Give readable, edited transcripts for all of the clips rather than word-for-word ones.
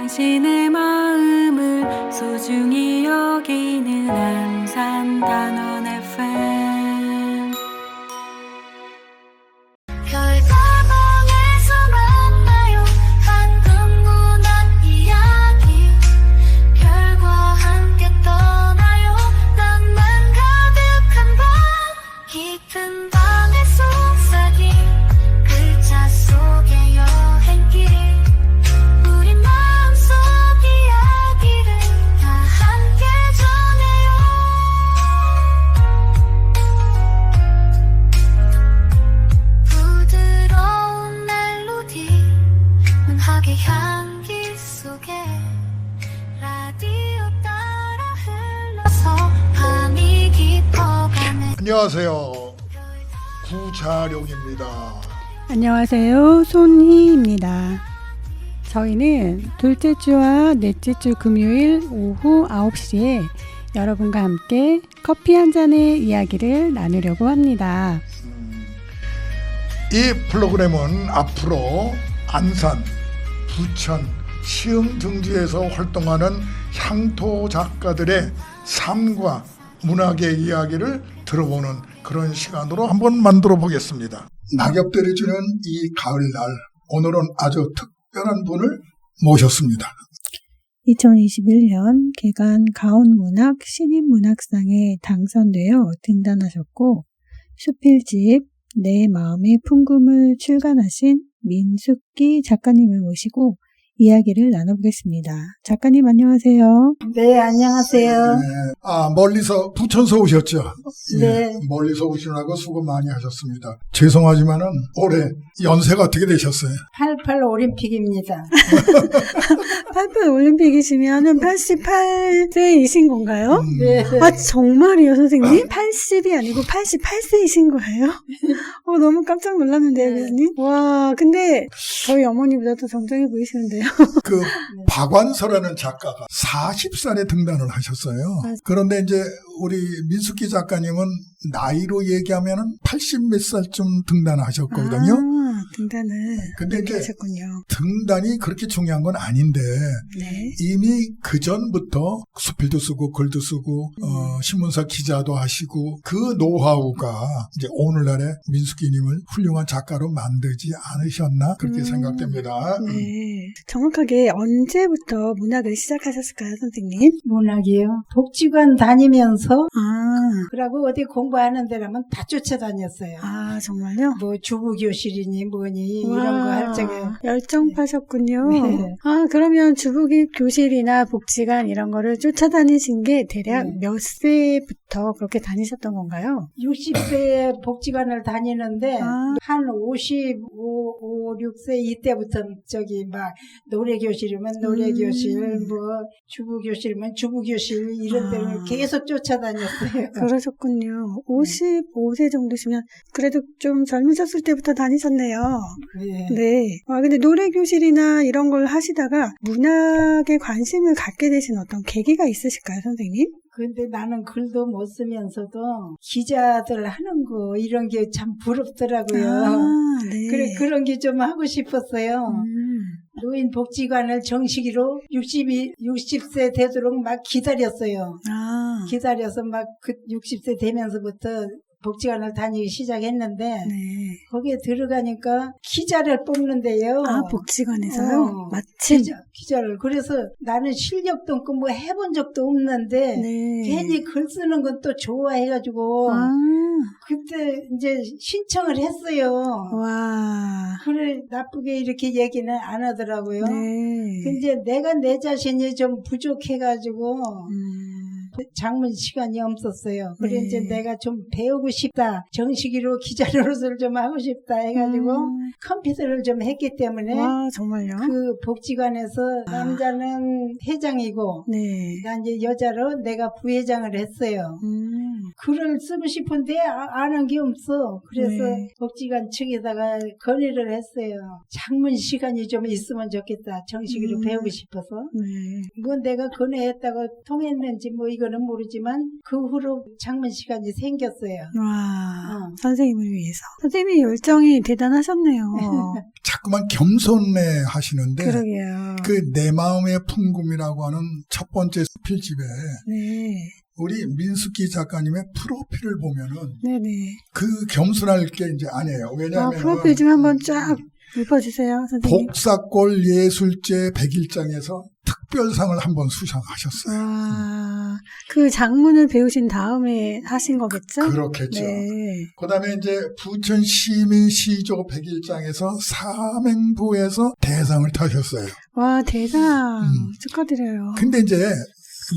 당신의 마음을 소중히 여기는 안산단원 FM. 별가방에서 만나요. 한국문학 이야기. 별과 함께 떠나요. 낭만 가득한 밤. 깊은 밤의 속삭임. 글자 속의 여행길. 우리 마음속 이야기를 다 함께 전해요. 부드러운 멜로디 문학의 향기 속에 라디오 따라 흘러서 밤이 깊어가네. 안녕하세요. 구자룡입니다. 안녕하세요. 손희입니다. 저희는 둘째 주와 넷째 주 금요일 오후 9시에 여러분과 함께 커피 한 잔의 이야기를 나누려고 합니다. 이 프로그램은 앞으로 안산, 부천, 시흥 등지에서 활동하는 향토 작가들의 삶과 문학의 이야기를 들어보는 그런 시간으로 한번 만들어 보겠습니다. 낙엽들이 주는 이 가을날, 오늘은 아주 특별한 분을 모셨습니다. 2021년 개간 가온문학 신인문학상에 당선되어 등단하셨고 수필집 내 마음의 풍금을 출간하신 민숙기 작가님을 모시고 이야기를 나눠보겠습니다. 작가님 안녕하세요. 네, 안녕하세요. 멀리서 부천서 오셨죠? 네. 멀리서 오시느라고 수고 많이 하셨습니다. 죄송하지만은 올해 연세가 어떻게 되셨어요? 88 올림픽입니다. 88 올림픽이시면 88세이신 건가요? 네. 아 정말이요 선생님? 80이 아니고 88세이신 거예요? 너무 깜짝 놀랐는데요 네. 교수님. 와 근데 저희 어머니보다 더 정정해 보이시는데요. 그 박완서라는 작가가 40살에 등단을 하셨어요. 그런데 이제 우리 민숙기 작가님은 나이로 얘기하면은 80 몇 살쯤 등단하셨거든요. 등단을 근데 이제 하셨군요. 등단이 그렇게 중요한 건 아닌데 네. 이미 그 전부터 수필도 쓰고 글도 쓰고 신문사 기자도 하시고 그 노하우가 이제 오늘날의 민숙기님을 훌륭한 작가로 만들지 않으셨나 그렇게 생각됩니다. 네. 정확하게 언제부터 문학을 시작하셨을까요, 선생님? 문학이요. 복지관 다니면서 아, 그러고 어디 공부하는 데라면 다 쫓아다녔어요. 정말요? 뭐 주부교실이니 뭐니 와, 이런 거 할 적에. 열정파셨군요. 네. 그러면 주부교실이나 복지관 이런 거를 쫓아다니신 게 대략 네. 몇 세부터 그렇게 다니셨던 건가요? 60세에 복지관을 다니는데 아. 한 55, 6세 이때부터 저기 막 노래교실이면 노래교실, 뭐 주부교실이면 주부교실 이런 데를 계속 쫓아다녔어요. 그러셨군요. 55세 정도시면 그래도 좀 젊으셨을 때부터 다니셨네요. 네. 네. 근데 노래교실이나 이런 걸 하시다가 문학에 관심을 갖게 되신 어떤 계기가 있으실까요, 선생님? 근데 나는 글도 못 쓰면서도 기자들 하는 거 이런 게 참 부럽더라고요. 네. 그래 그런 게 좀 하고 싶었어요. 음. 노인 복지관을 정식으로 60세 되도록 막 기다렸어요. 기다려서 막 그 60세 되면서부터 복지관을 다니기 시작했는데 네. 거기에 들어가니까 기자를 뽑는데요. 복지관에서요? 마침. 기자를. 그래서 나는 실력도 없고 뭐 해본 적도 없는데 네. 괜히 글 쓰는 건 또 좋아해가지고 그때 이제 신청을 했어요. 와. 그래 나쁘게 이렇게 얘기는 안 하더라고요. 네. 근데 내가 내 자신이 좀 부족해가지고 장문 시간이 없었어요. 그래 네. 이제 내가 좀 배우고 싶다. 정식으로 기자 노릇을 좀 하고 싶다 해가지고 컴퓨터를 좀 했기 때문에 와, 정말요? 그 복지관에서 남자는 회장이고 네. 난 이제 여자로 내가 부회장을 했어요. 글을 쓰고 싶은데 아는 게 없어. 그래서 네. 복지관 측에다가 건의를 했어요. 장문 시간이 좀 있으면 좋겠다. 정식으로 배우고 싶어서. 네. 뭐 내가 건의했다고 통했는지 뭐 이거는 모르지만 그 후로 장문 시간이 생겼어요. 와, 어. 선생님을 위해서. 선생님의 열정이 대단하셨네요. 자꾸만 겸손해 하시는데 그러게요. 그 내 마음의 풍금이라고 하는 첫 번째 수필집에 네. 우리 민숙기 작가님의 프로필을 보면은 네네. 그 겸손할 게 이제 아니에요. 아, 왜냐하면 프로필 좀 한번 쫙 읊어주세요, 선생님. 복사골 예술제 100일장에서 특별상을 한번 수상하셨어요. 와, 그 작문을 배우신 다음에 하신 거겠죠? 그렇겠죠. 네. 그다음에 이제 부천 시민 시조 100일장에서 사맹부에서 대상을 타셨어요. 와, 대상. 음. 축하드려요. 근데 이제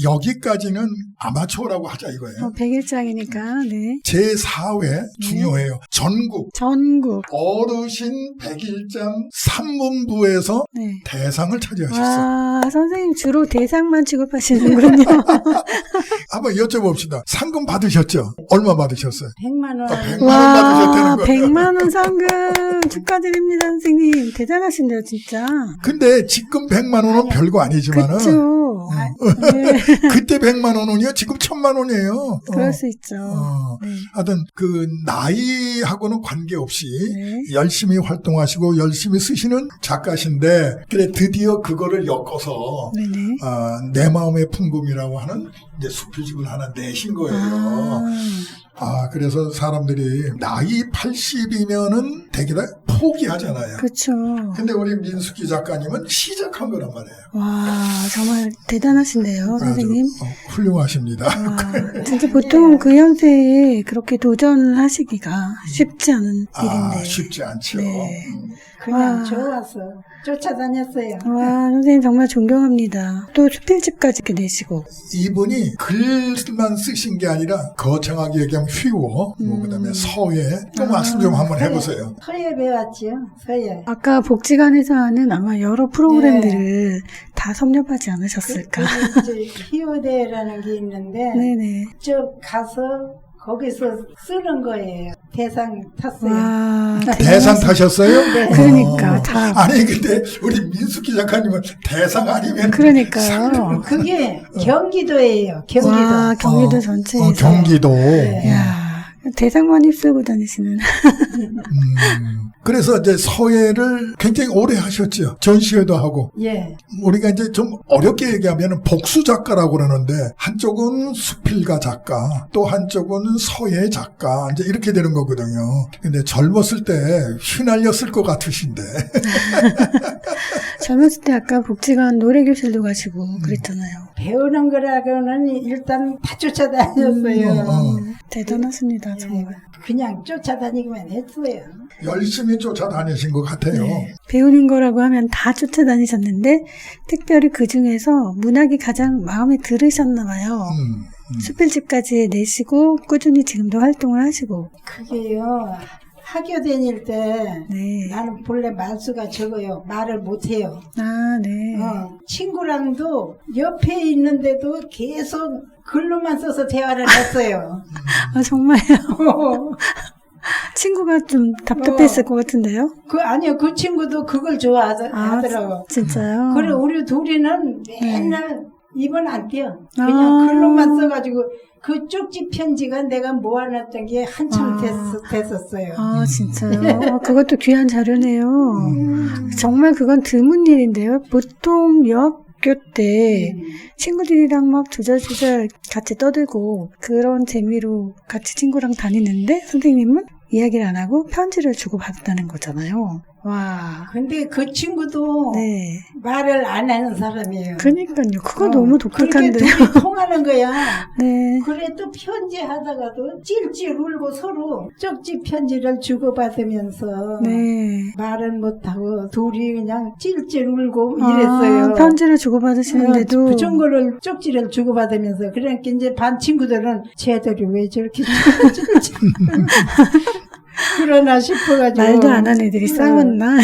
여기까지는 아마추어라고 하자 이거예요. 100일장이니까, 네. 제4회 중요해요. 전국 전국. 어르신 100일장 산문부에서 네. 대상을 차지하셨어요. 와, 선생님 주로 대상만 취급하시는군요. 한번 여쭤봅시다. 상금 받으셨죠? 얼마 받으셨어요? 100만 원. 100만 원 와, 받으셨다는 거예요. 100만원 상금 축하드립니다, 선생님. 대단하신데요, 진짜. 근데 지금 100만 원은 별거 아니지만은 그쵸. 네. 그때 100만 원은요. 지금 1000만 원이에요. 그럴 수 있죠. 네. 하여튼 그 나이하고는 관계없이 네. 열심히 활동하시고 열심히 쓰시는 작가신데 그래 드디어 그거를 엮어서 네네. 내 마음의 풍금이라고 하는 이제 수필집을 하나 내신 거예요. 그래서 사람들이 나이 80이면은 되게 다 포기하잖아요. 그쵸. 근데 우리 민숙기 작가님은 시작한 거란 말이에요. 와, 정말 대단하신데요, 선생님. 훌륭하십니다. 와, 진짜 보통 그 연세에 그렇게 도전을 하시기가 쉽지 않은 일인데. 쉽지 않죠. 네. 그냥 와. 좋아서 쫓아다녔어요. 와, 선생님 정말 존경합니다. 또 수필집까지 이렇게 내시고. 이분이 글만 쓰신 게 아니라 거창하게 얘기하면 휘워, 그다음에 서예, 또 말씀 좀 한번 해보세요. 서예 배웠지요. 서예. 아까 복지관에서 하는 아마 여러 프로그램들을 다 섭렵하지 않으셨을까. 이제 희우대라는 게 있는데 네네. 쭉 가서 거기서 쓰는 거예요. 대상 탔어요. 와, 대상 타셨어요? 네. 그러니까 다. 아니 근데 우리 민숙기 작가님은 대상 아니면 그러니까요. 그게 경기도예요. 경기도. 와, 경기도 전체에서. 경기도. 이야, 대상만 휩쓸고 다니시는. 그래서 이제 서예를 굉장히 오래 하셨죠. 전시회도 하고. 예. 우리가 이제 좀 어렵게 얘기하면 복수 작가라고 그러는데 한쪽은 수필가 작가, 또 한쪽은 서예 작가 이제 이렇게 되는 거거든요. 근데 젊었을 때 휘날렸을 것 같으신데. 젊었을 때 아까 복지관 노래교실도 가시고 그랬잖아요. 배우는 거라고는 일단 다 쫓아다녔어요. 대단하십니다, 정말. 그냥 쫓아다니기만 했어요. 열심히 쫓아다니신 것 같아요. 네. 배우는 거라고 하면 다 쫓아다니셨는데 특별히 그 중에서 문학이 가장 마음에 들으셨나 봐요. 수필집까지 내시고 꾸준히 지금도 활동을 하시고. 그게요. 학교 다닐 때 네. 나는 본래 말수가 적어요. 말을 못해요. 아, 네. 친구랑도 옆에 있는데도 계속 글로만 써서 대화를 했어요. 아, 정말요? 친구가 좀 답답했을 것 같은데요? 아니요, 그 친구도 그걸 좋아하더라고. 진짜요? 그래, 우리 둘이는 맨날 입은 안 떼요. 그냥 글로만 써가지고 그 쪽지 편지가 내가 모아놨던 게 한참 됐었어요. 아, 진짜요? 그것도 귀한 자료네요. 정말 그건 드문 일인데요. 보통 여학교 때 친구들이랑 막 주절주절 같이 떠들고 그런 재미로 같이 친구랑 다니는데 선생님은 이야기를 안 하고 편지를 주고받았다는 거잖아요. 와. 근데 그 친구도 네. 말을 안 하는 사람이에요. 그러니까요. 그거 너무 독특한데요. 그렇게 둘이 통하는 거야. 네. 그래 또 편지 하다가도 찔찔 울고 서로 쪽지 편지를 주고받으면서 네. 말은 못하고 둘이 그냥 찔찔 울고 이랬어요. 편지를 주고받으시는데도 부정거를 쪽지를 주고받으면서 그러니까 이제 반 친구들은 쟤들이 왜 저렇게 찔찔 그러나 싶어가지고. 말도 안 한 애들이 싸웠나?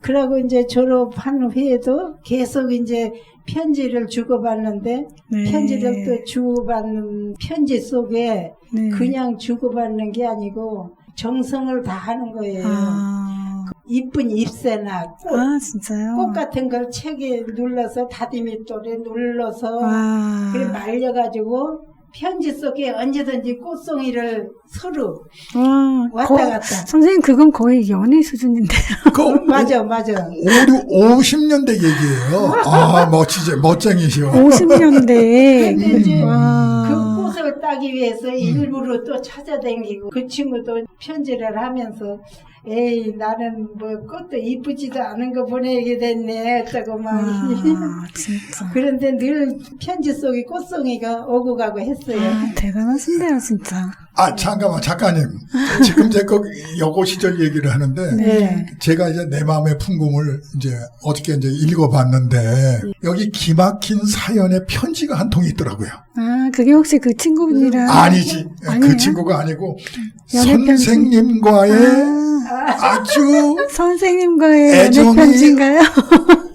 그러고 이제 졸업한 후에도 계속 이제 편지를 주고받는데 네. 편지를 또 주고받는 편지 속에 네. 그냥 주고받는 게 아니고 정성을 다하는 거예요. 아, 이쁜 잎새나 꽃, 아 진짜요? 꽃 같은 걸 책에 눌러서 다디미돌에 눌러서 와. 그래 말려가지고 편지 속에 언제든지 꽃송이를 서로 와, 왔다 갔다. 선생님 그건 거의 연애 수준인데요. 그 맞아. 50년대 얘기예요. 아, 멋쟁이시오. 50년대에. 근데 이제 와. 그 꽃을 따기 위해서 일부러 또 찾아다니고 그 친구도 편지를 하면서 에이 나는 뭐 꽃도 이쁘지도 않은 거 보내게 됐네 했다고 막 와, 진짜. 그런데 늘 편지 속에 꽃송이가 오고 가고 했어요. 아, 대단하신데요, 진짜. 아, 잠깐만, 작가님. 지금 제가 여고 시절 얘기를 하는데, 네. 제가 이제 내 마음의 풍금을 이제 어떻게 이제 읽어봤는데, 여기 기막힌 사연의 편지가 한 통이 있더라고요. 아, 그게 혹시 그 친구분이랑. 아니지. 아니에요? 그 친구가 아니고, 연애 편지? 선생님과의 아주 선생님과의 연애 애정이- 편지인가요?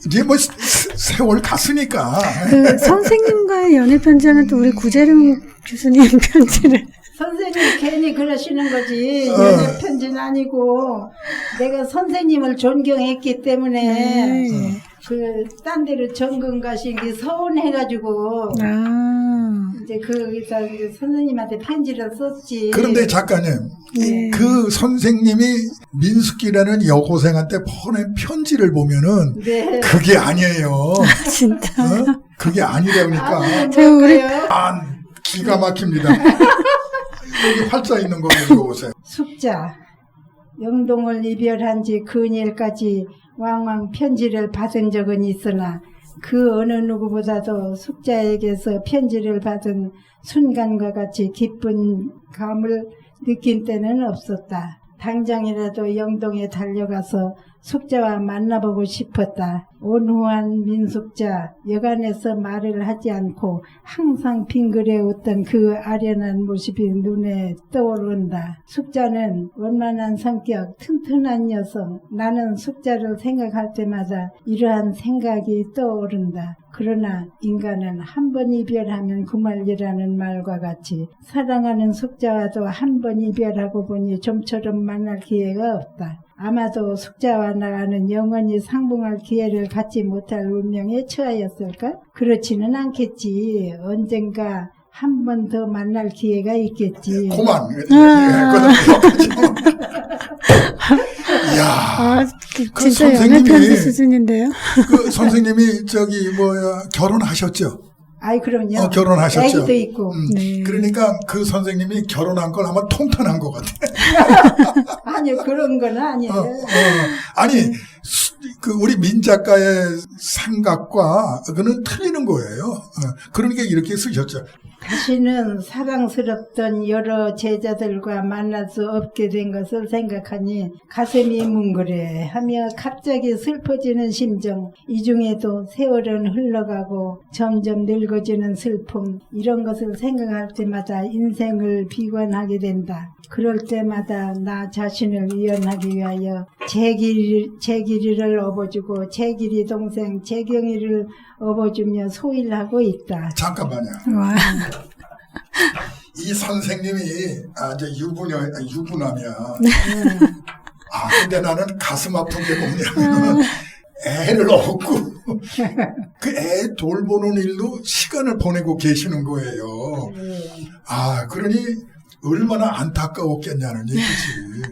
이제 뭐 세월 갔으니까. 그 선생님과의 연애 편지는 또 우리 구재룡 교수님 편지를. 선생님 괜히 그러시는 거지 연애 편지는 아니고 내가 선생님을 존경했기 때문에 네. 그 딴 데로 전금 가신 게 서운해가지고 아, 이제 거기다 이제 선생님한테 편지를 썼지. 그런데 작가님, 네. 그 선생님이 민숙이라는 여고생한테 보낸 편지를 보면은 네. 그게 아니에요. 진짜. 어? 그게 아니라니까. 제가 우리- 아, 기가 막힙니다. 여기 활자 있는 거 읽어보세요. 숙자 영동을 이별한 지 근일까지 왕왕 편지를 받은 적은 있으나 그 어느 누구보다도 숙자에게서 편지를 받은 순간과 같이 기쁜 감을 느낀 때는 없었다. 당장이라도 영동에 달려가서 숙자와 만나보고 싶었다. 온후한 민숙자, 여간에서 말을 하지 않고 항상 빙그레 웃던 그 아련한 모습이 눈에 떠오른다. 숙자는 원만한 성격, 튼튼한 여성. 나는 숙자를 생각할 때마다 이러한 생각이 떠오른다. 그러나 인간은 한 번 이별하면 그만이라는 말과 같이 사랑하는 숙자와도 한 번 이별하고 보니 좀처럼 만날 기회가 없다. 아마도 숙자와 나는 영원히 상봉할 기회를 갖지 못할 운명에 처하였을까? 그렇지는 않겠지. 언젠가 한 번 더 만날 기회가 있겠지. 그만. 이야, 아, 그 진짜 연애 선생님이- 편지 수준인데요. 그 선생님이 결혼하셨죠? 아이 그럼요. 결혼하셨죠? 애기도 있고. 네. 그러니까 그 선생님이 결혼한 걸 아마 통탄한 것 같아. 아니요 그런 건 아니에요. 아니, 그 우리 민 작가의 생각과 그는 틀리는 거예요. 그러니까 이렇게 쓰셨죠. 다시는 사랑스럽던 여러 제자들과 만날 수 없게 된 것을 생각하니 가슴이 뭉그레하며 갑자기 슬퍼지는 심정. 이 중에도 세월은 흘러가고 점점 늙어지는 슬픔. 이런 것을 생각할 때마다 인생을 비관하게 된다. 그럴 때마다 나 자신을 위안하기 위하여 재길이를 업어주고 재길이 동생 재경이를 업어주며 소일하고 있다. 잠깐만요. 와. 이 선생님이 이제 유부남이야. 근데 나는 가슴 아픈 게 뭐냐면 애를 얻고 그 애 돌보는 일로 시간을 보내고 계시는 거예요. 그러니 얼마나 안타까웠겠냐는 얘기지.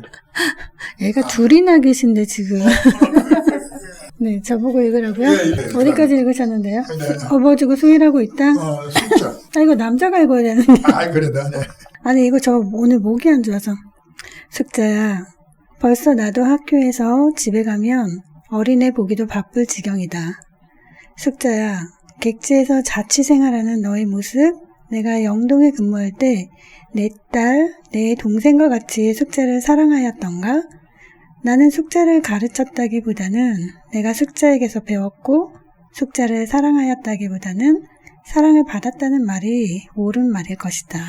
애가 둘이나 계신데 지금. 네, 저보고 읽으라고요? 예, 예. 어디까지 읽으셨는데요? 네. 업어주고 수일하고 있다? 진짜. 이거 남자가 읽어야 되는데. 그래도 네. 아니, 이거 저 오늘 목이 안 좋아서. 숙자야, 벌써 나도 학교에서 집에 가면 어린애 보기도 바쁠 지경이다. 숙자야, 객지에서 자취생활하는 너의 모습, 내가 영동에 근무할 때 내 딸, 내 동생과 같이 숙자를 사랑하였던가? 나는 숙자를 가르쳤다기보다는 내가 숙자에게서 배웠고 숙자를 사랑하였다기보다는 사랑을 받았다는 말이 옳은 말일 것이다.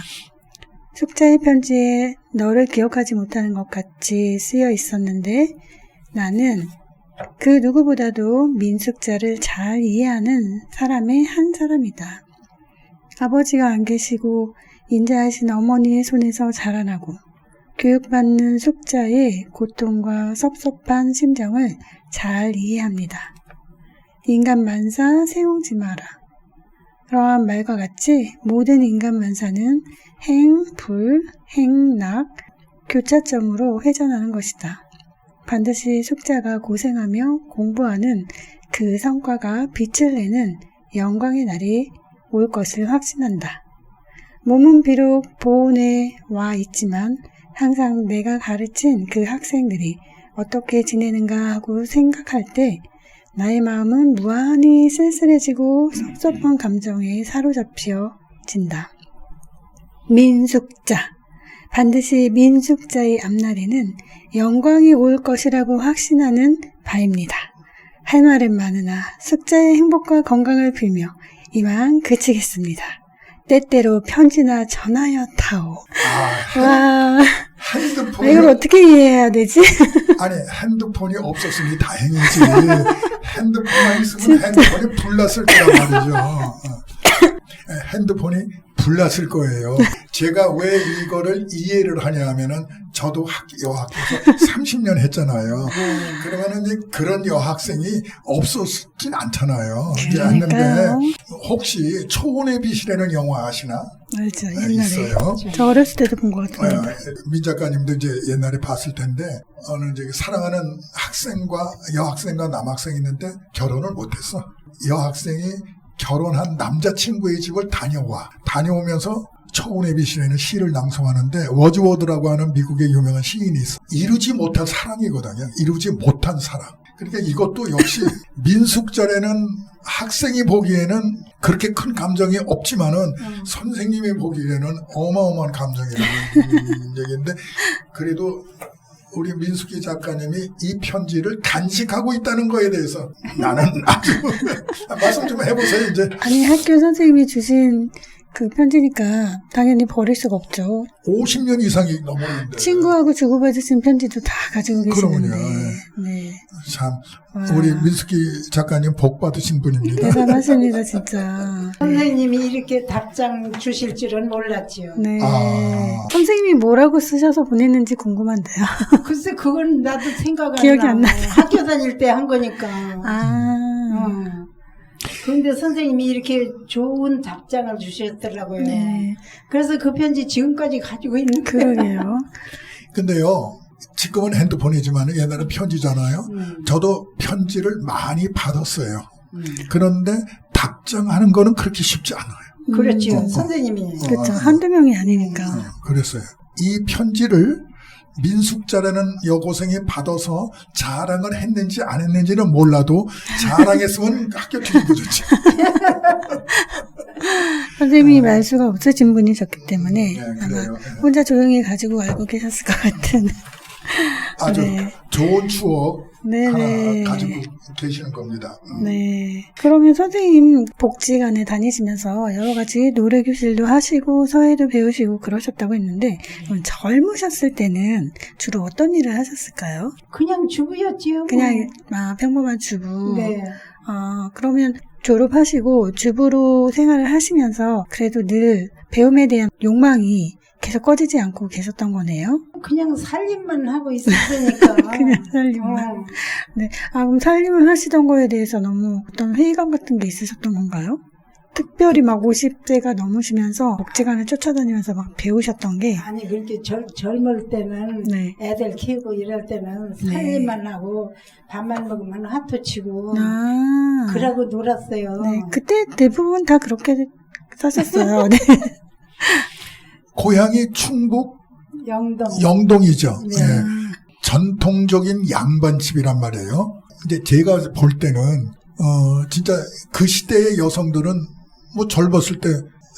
숙자의 편지에 너를 기억하지 못하는 것 같이 쓰여 있었는데 나는 그 누구보다도 민숙자를 잘 이해하는 사람의 한 사람이다. 아버지가 안 계시고 인자하신 어머니의 손에서 자라나고 교육받는 숙자의 고통과 섭섭한 심정을 잘 이해합니다. 인간 만사 세우지 마라. 그러한 말과 같이 모든 인간 만사는 행, 불, 행, 낙, 교차점으로 회전하는 것이다. 반드시 숙자가 고생하며 공부하는 그 성과가 빛을 내는 영광의 날이 올 것을 확신한다. 몸은 비록 보온에 와 있지만 항상 내가 가르친 그 학생들이 어떻게 지내는가 하고 생각할 때 나의 마음은 무한히 쓸쓸해지고 섭섭한 감정에 사로잡혀진다. 민숙자. 반드시 민숙자의 앞날에는 영광이 올 것이라고 확신하는 바입니다. 할 말은 많으나 숙자의 행복과 건강을 빌며 이만 그치겠습니다. 때때로 편지나 전하여 타오. 와, 핸드폰이 이걸 어떻게 이해해야 되지? 아니 핸드폰이 없었으니 다행이지. 핸드폰만 있으면 핸드폰이 불났을 거란 말이죠. 핸드폰이 불났을 거예요. 제가 왜 이거를 이해를 하냐 하면은 저도 여학교에서 30년 했잖아요. 그러면은 이제 그런 여학생이 없었진 않잖아요. 이제 했는데 그러니까요. 혹시 초혼의 빛이라는 영화 아시나? 알죠, 옛날에. 있어요. 저 어렸을 때도 본 것 같은데. 민 작가님도 이제 옛날에 봤을 텐데 어느 이제 사랑하는 여학생과 남학생이 있는데 결혼을 못했어. 여학생이 결혼한 남자친구의 집을 다녀오면서 초혼의 빛이라는 시를 낭송하는데 워즈워드라고 하는 미국의 유명한 시인이 있어. 이루지 못한 사랑이거든요. 이루지 못한 사랑. 그러니까 이것도 역시 민숙자라는 학생이 보기에는 그렇게 큰 감정이 없지만은 선생님이 보기에는 어마어마한 감정이라는 얘기인데 그래도 우리 민숙이 작가님이 이 편지를 간직하고 있다는 거에 대해서 나는 아주 말씀 좀 해보세요 이제. 아니 학교 선생님이 주신 그 편지니까 당연히 버릴 수가 없죠. 50년 이상이 넘었는데. 친구하고 주고받으신 편지도 다 가지고 계시는데. 그러군요. 네. 참 와. 우리 민숙이 작가님 복 받으신 분입니다. 대단하십니다 진짜. 선생님이 이렇게 답장 주실 줄은 몰랐지요. 네. 아. 선생님이 뭐라고 쓰셔서 보냈는지 궁금한데요. 글쎄 그건 나도 생각 기억이 안 나고 학교 다닐 때 한 거니까. 아. 그런데 선생님이 이렇게 좋은 답장을 주셨더라고요. 네. 그래서 그 편지 지금까지 가지고 있는 거예요. 그러게요. 근데요. 지금은 핸드폰이지만 옛날에 편지잖아요. 저도 편지를 많이 받았어요. 그런데 답장하는 거는 그렇게 쉽지 않아요. 그렇죠. 선생님이. 그렇죠. 한두 명이 아니니까. 그랬어요. 이 편지를 민숙자라는 여고생이 받아서 자랑을 했는지 안 했는지는 몰라도 자랑했으면 학교 뒤집어 줬지. 선생님이 말수가 없으신 분이셨기 때문에 네, 아마 그래요. 혼자 조용히 가지고 알고 계셨을 것 같은. 아주 네. 좋은 추억 네네. 하나 가지고 계시는 겁니다. 네. 그러면 선생님 복지관에 다니시면서 여러 가지 노래 교실도 하시고 서예도 배우시고 그러셨다고 했는데 그럼 젊으셨을 때는 주로 어떤 일을 하셨을까요? 그냥 주부였지요. 그냥 평범한 주부. 네. 그러면 졸업하시고 주부로 생활을 하시면서 그래도 늘 배움에 대한 욕망이 계속 꺼지지 않고 계셨던 거네요. 그냥 살림만 하고 있었으니까. 그냥 살림만. 네. 그럼 살림을 하시던 거에 대해서 너무 어떤 회의감 같은 게 있으셨던 건가요? 특별히 막 50세가 넘으시면서 복지관을 쫓아다니면서 막 배우셨던 게. 아니 그렇게 젊을 때는 네. 애들 키우고 이럴 때는 살림만 하고 밥만 먹으면 하트 치고 그러고 놀았어요. 네. 그때 대부분 다 그렇게 사셨어요. 네. 고향이 충북 영동. 영동이죠. 네. 예. 전통적인 양반집이란 말이에요. 이제 제가 볼 때는 진짜 그 시대의 여성들은 뭐 젊었을 때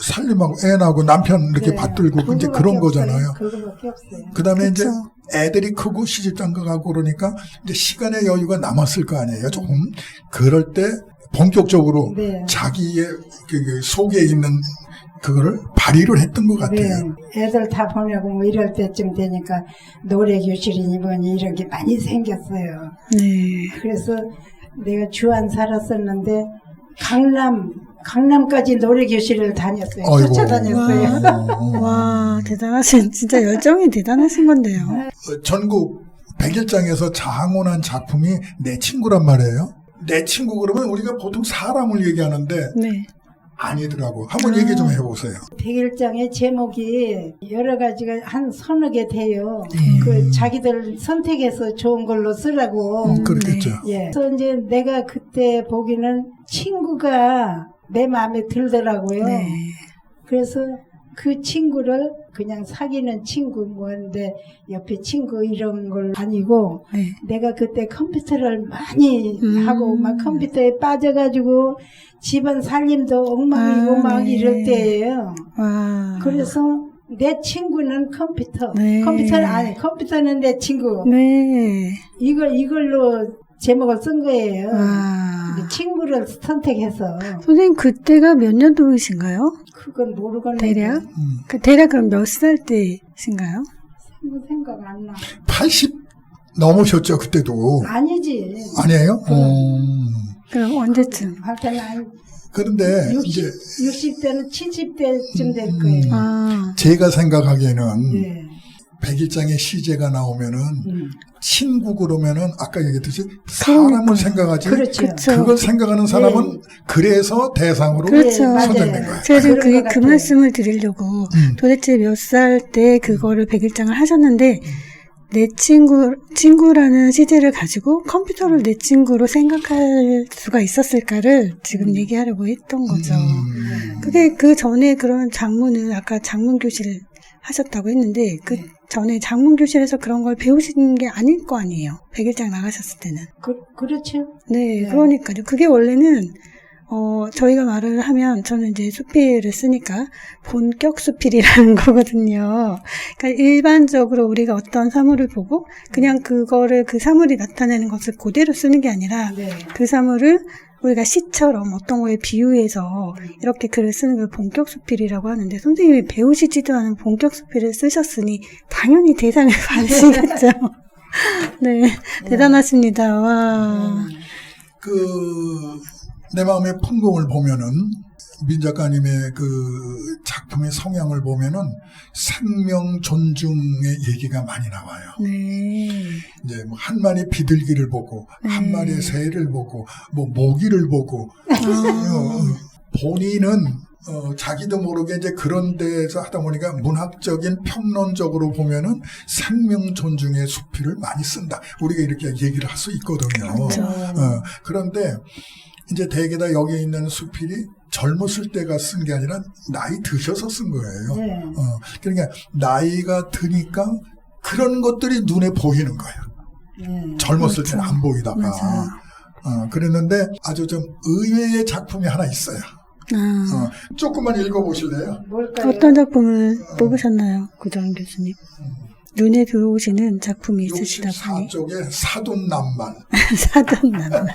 살림하고 애 낳고 남편 이렇게 네. 받들고 이제 그런 그거밖에 거잖아요. 없어요. 그거밖에 없어요. 그다음에 이제 그쵸. 애들이 크고 시집장가 가고 그러니까 이제 시간의 여유가 남았을 거 아니에요. 조금 그럴 때 본격적으로 네. 자기의 그 속에 있는 그거를 발휘를 했던 것 같아요. 네, 애들 다 보내고 뭐 이럴 때쯤 되니까 노래 교실이니 뭐니 이런 게 많이 생겼어요. 네. 그래서 내가 주안 살았었는데 강남까지 노래 교실을 다녔어요. 아이고. 쫓아다녔어요. 와, 대단하신, 진짜 열정이 대단하신 건데요. 전국 101장에서 장원한 작품이 내 친구란 말이에요. 내 친구 그러면 우리가 보통 사람을 얘기하는데 네. 아니더라고. 한번 얘기 좀 해보세요. 101장의 제목이 여러 가지가 한 서너 개 돼요. 그 자기들 선택해서 좋은 걸로 쓰라고. 그렇겠죠. 예. 그래서 이제 내가 그때 보기는 친구가 내 마음에 들더라고요. 네. 그래서 그 친구를 그냥 사귀는 친구 뭐인데 옆에 친구 이런 걸 아니고 네. 내가 그때 컴퓨터를 많이 하고 막 컴퓨터에 빠져가지고 집안 살림도 엉망이고 막 네. 이럴 때예요. 와. 그래서 내 친구는 컴퓨터, 네. 컴퓨터는 내 친구. 네. 이걸로 제목을 쓴 거예요. 와. 이제 친구를 선택해서 선생님, 그때가 몇 년도이신가요? 그건 모르겠는데 대략? 대략 그럼 몇 살 때신가요? 생각 안 나. 80 넘으셨죠, 그때도. 아니지. 아니에요? 그럼 언제쯤? 하여튼 한 그런데 이제 60대는 70대쯤 될 거예요. 아. 제가 생각하기에는 예. 101장의 시제가 나오면은 친구 그러면은 아까 얘기했듯이 사람을 생각하지 그렇죠. 그쵸. 그걸 생각하는 사람은 그래서 대상으로 그렇죠. 선정된 거예요. 제가 지금 그런 것 그 같아요. 말씀을 드리려고 도대체 몇 살 때 그거를 101장을 하셨는데 내 친구라는 시제를 가지고 컴퓨터를 내 친구로 생각할 수가 있었을까를 지금 얘기하려고 했던 거죠. 그게 그 전에 그런 장문을 아까 장문교실 하셨다고 했는데 그 전에 장문교실에서 그런 걸 배우신 게 아닐 거 아니에요. 101장 나가셨을 때는. 그렇죠. 네, 그러니까요. 그게 원래는 저희가 말을 하면 저는 이제 수필을 쓰니까 본격 수필이라는 거거든요. 그러니까 일반적으로 우리가 어떤 사물을 보고 그냥 그거를 그 사물이 나타내는 것을 그대로 쓰는 게 아니라 네. 그 사물을 우리가 시처럼 어떤 거에 비유해서 이렇게 글을 쓰는 걸 본격 수필이라고 하는데 선생님이 배우시지도 않은 본격 수필을 쓰셨으니 당연히 대상을 받으시겠죠. 네, 대단하십니다. 와. 내 마음의 풍공을 보면은 민 작가님의 그 작품의 성향을 보면은 생명 존중의 얘기가 많이 나와요. 네. 이제 뭐 한 마리 비둘기를 보고 한 마리의 새를 보고 뭐 모기를 보고 본인은 자기도 모르게 이제 그런 데서 하다 보니까 문학적인 평론적으로 보면은 생명 존중의 수필을 많이 쓴다. 우리가 이렇게 얘기를 할 수 있거든요. 그렇죠. 그런데 이제 대개 다 여기 있는 수필이 젊었을 때가 쓴 게 아니라 나이 드셔서 쓴 거예요. 네. 그러니까 나이가 드니까 그런 것들이 눈에 보이는 거예요. 젊었을 때는 안 보이다가. 그랬는데 아주 좀 의외의 작품이 하나 있어요. 조금만 읽어보실래요? 뭘까요? 어떤 작품을 뽑으셨나요, 구정 교수님? 눈에 들어오시는 작품이 있으시다 보니. 64쪽에 사돈남만. 사돈남.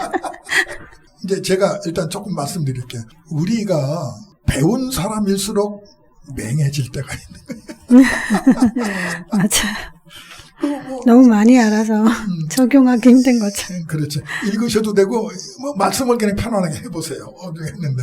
이제 제가 일단 조금 말씀드릴게요. 우리가 배운 사람일수록 맹해질 때가 있는 거예요. 맞아요. 너무 많이 알아서 적용하기 힘든 거죠. 그렇죠. 읽으셔도 되고 뭐 말씀을 그냥 편안하게 해보세요. 했는데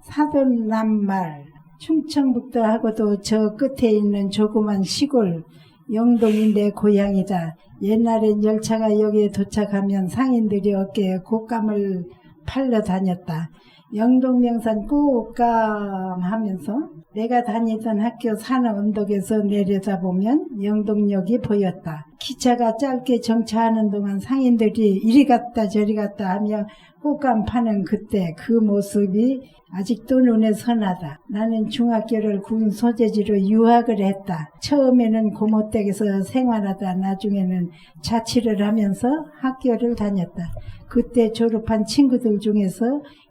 사돈남말 충청북도하고도 저 끝에 있는 조그만 시골 영동이 내 고향이다. 옛날엔 열차가 여기에 도착하면 상인들이 어깨에 곶감을 팔러 다녔다. 영동명산 곶감 하면서 내가 다니던 학교 산호 언덕에서 내려다보면 영동역이 보였다. 기차가 짧게 정차하는 동안 상인들이 이리 갔다 저리 갔다 하며 곶감 파는 그때 그 모습이 아직도 눈에 선하다. 나는 중학교를 군 소재지로 유학을 했다. 처음에는 고모댁에서 생활하다 나중에는 자취를 하면서 학교를 다녔다. 그때 졸업한 친구들 중에서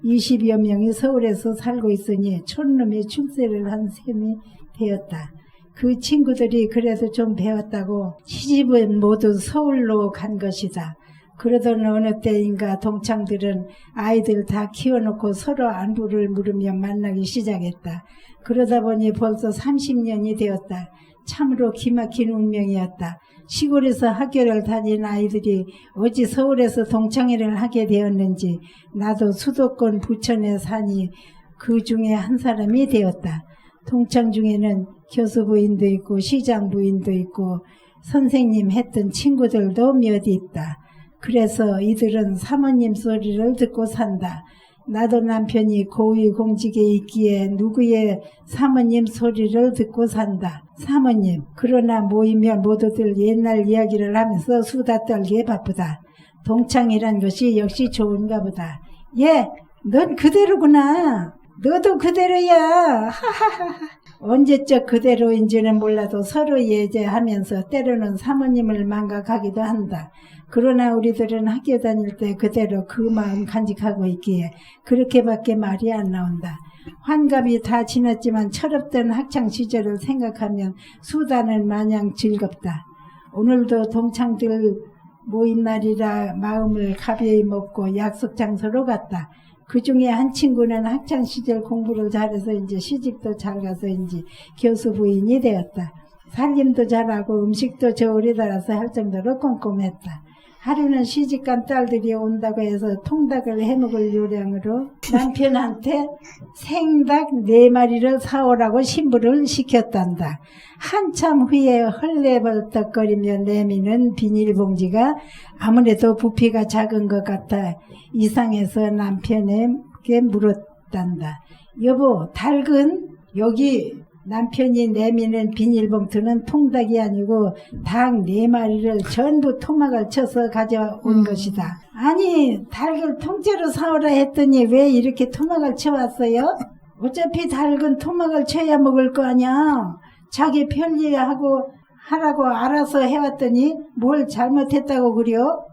20여 명이 서울에서 살고 있으니 촌놈이 출세를 한 셈이 되었다. 그 친구들이 그래서 좀 배웠다고 시집은 모두 서울로 간 것이다. 그러던 어느 때인가 동창들은 아이들 다 키워놓고 서로 안부를 물으며 만나기 시작했다. 그러다 보니 벌써 30년이 되었다. 참으로 기막힌 운명이었다. 시골에서 학교를 다닌 아이들이 어찌 서울에서 동창회를 하게 되었는지 나도 수도권 부천에 사니 그 중에 한 사람이 되었다. 동창 중에는 교수부인도 있고 시장부인도 있고 선생님 했던 친구들도 몇 있다. 그래서 이들은 사모님 소리를 듣고 산다. 나도 남편이 고위공직에 있기에 누구의 사모님 소리를 듣고 산다. 사모님, 그러나 모이면 모두들 옛날 이야기를 하면서 수다 떨기에 바쁘다. 동창이란 것이 역시 좋은가 보다. 예, 넌 그대로구나. 너도 그대로야. 하하하. 언제적 그대로인지는 몰라도 서로 예제하면서 때로는 사모님을 망각하기도 한다. 그러나 우리들은 학교 다닐 때 그대로 그 마음 간직하고 있기에 그렇게밖에 말이 안 나온다. 환갑이 다 지났지만 철없던 학창시절을 생각하면 수다는 마냥 즐겁다. 오늘도 동창들 모인 날이라 마음을 가벼이 먹고 약속 장소로 갔다. 그 중에 한 친구는 학창시절 공부를 잘해서 이제 시집도 잘 가서 이제 교수 부인이 되었다. 살림도 잘하고 음식도 저울에 달아서 할 정도로 꼼꼼했다. 하루는 시집간 딸들이 온다고 해서 통닭을 해먹을 요량으로 남편한테 생닭 4마리를 사오라고 신부를 시켰단다. 한참 후에 헐레벌떡거리며 내미는 비닐봉지가 아무래도 부피가 작은 것 같아 이상해서 남편에게 물었단다. 여보, 닭은 여기 남편이 내미는 비닐봉투는 통닭이 아니고 닭 4마리를 전부 토막을 쳐서 가져온 것이다. 아니, 닭을 통째로 사오라 했더니 왜 이렇게 토막을 쳐왔어요? 어차피 닭은 토막을 쳐야 먹을 거 아니야. 자기 편리하고 하라고 알아서 해왔더니 뭘 잘못했다고 그려?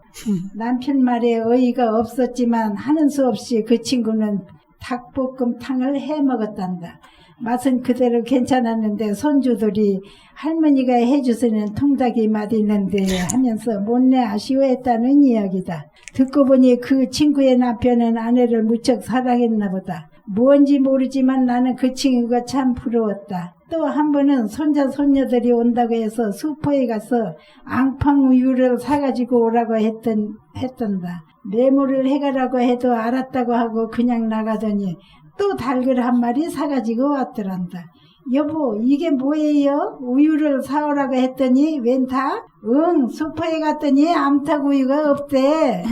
남편 말에 어이가 없었지만 하는 수 없이 그 친구는 닭볶음탕을 해 먹었단다. 맛은 그대로 괜찮았는데 손주들이 할머니가 해주시는 통닭이 맛있는데 하면서 못내 아쉬워했다는 이야기다. 듣고 보니 그 친구의 남편은 아내를 무척 사랑했나 보다. 뭔지 모르지만 나는 그 친구가 참 부러웠다. 또 한 번은 손자 손녀들이 온다고 해서 슈퍼에 가서 앙팡 우유를 사가지고 오라고 했던다. 메모를 해가라고 해도 알았다고 하고 그냥 나가더니 또 닭을 한 마리 사가지고 왔더란다. 여보, 이게 뭐예요? 우유를 사오라고 했더니 웬 닭? 응, 슈퍼에 갔더니 암탉 우유가 없대.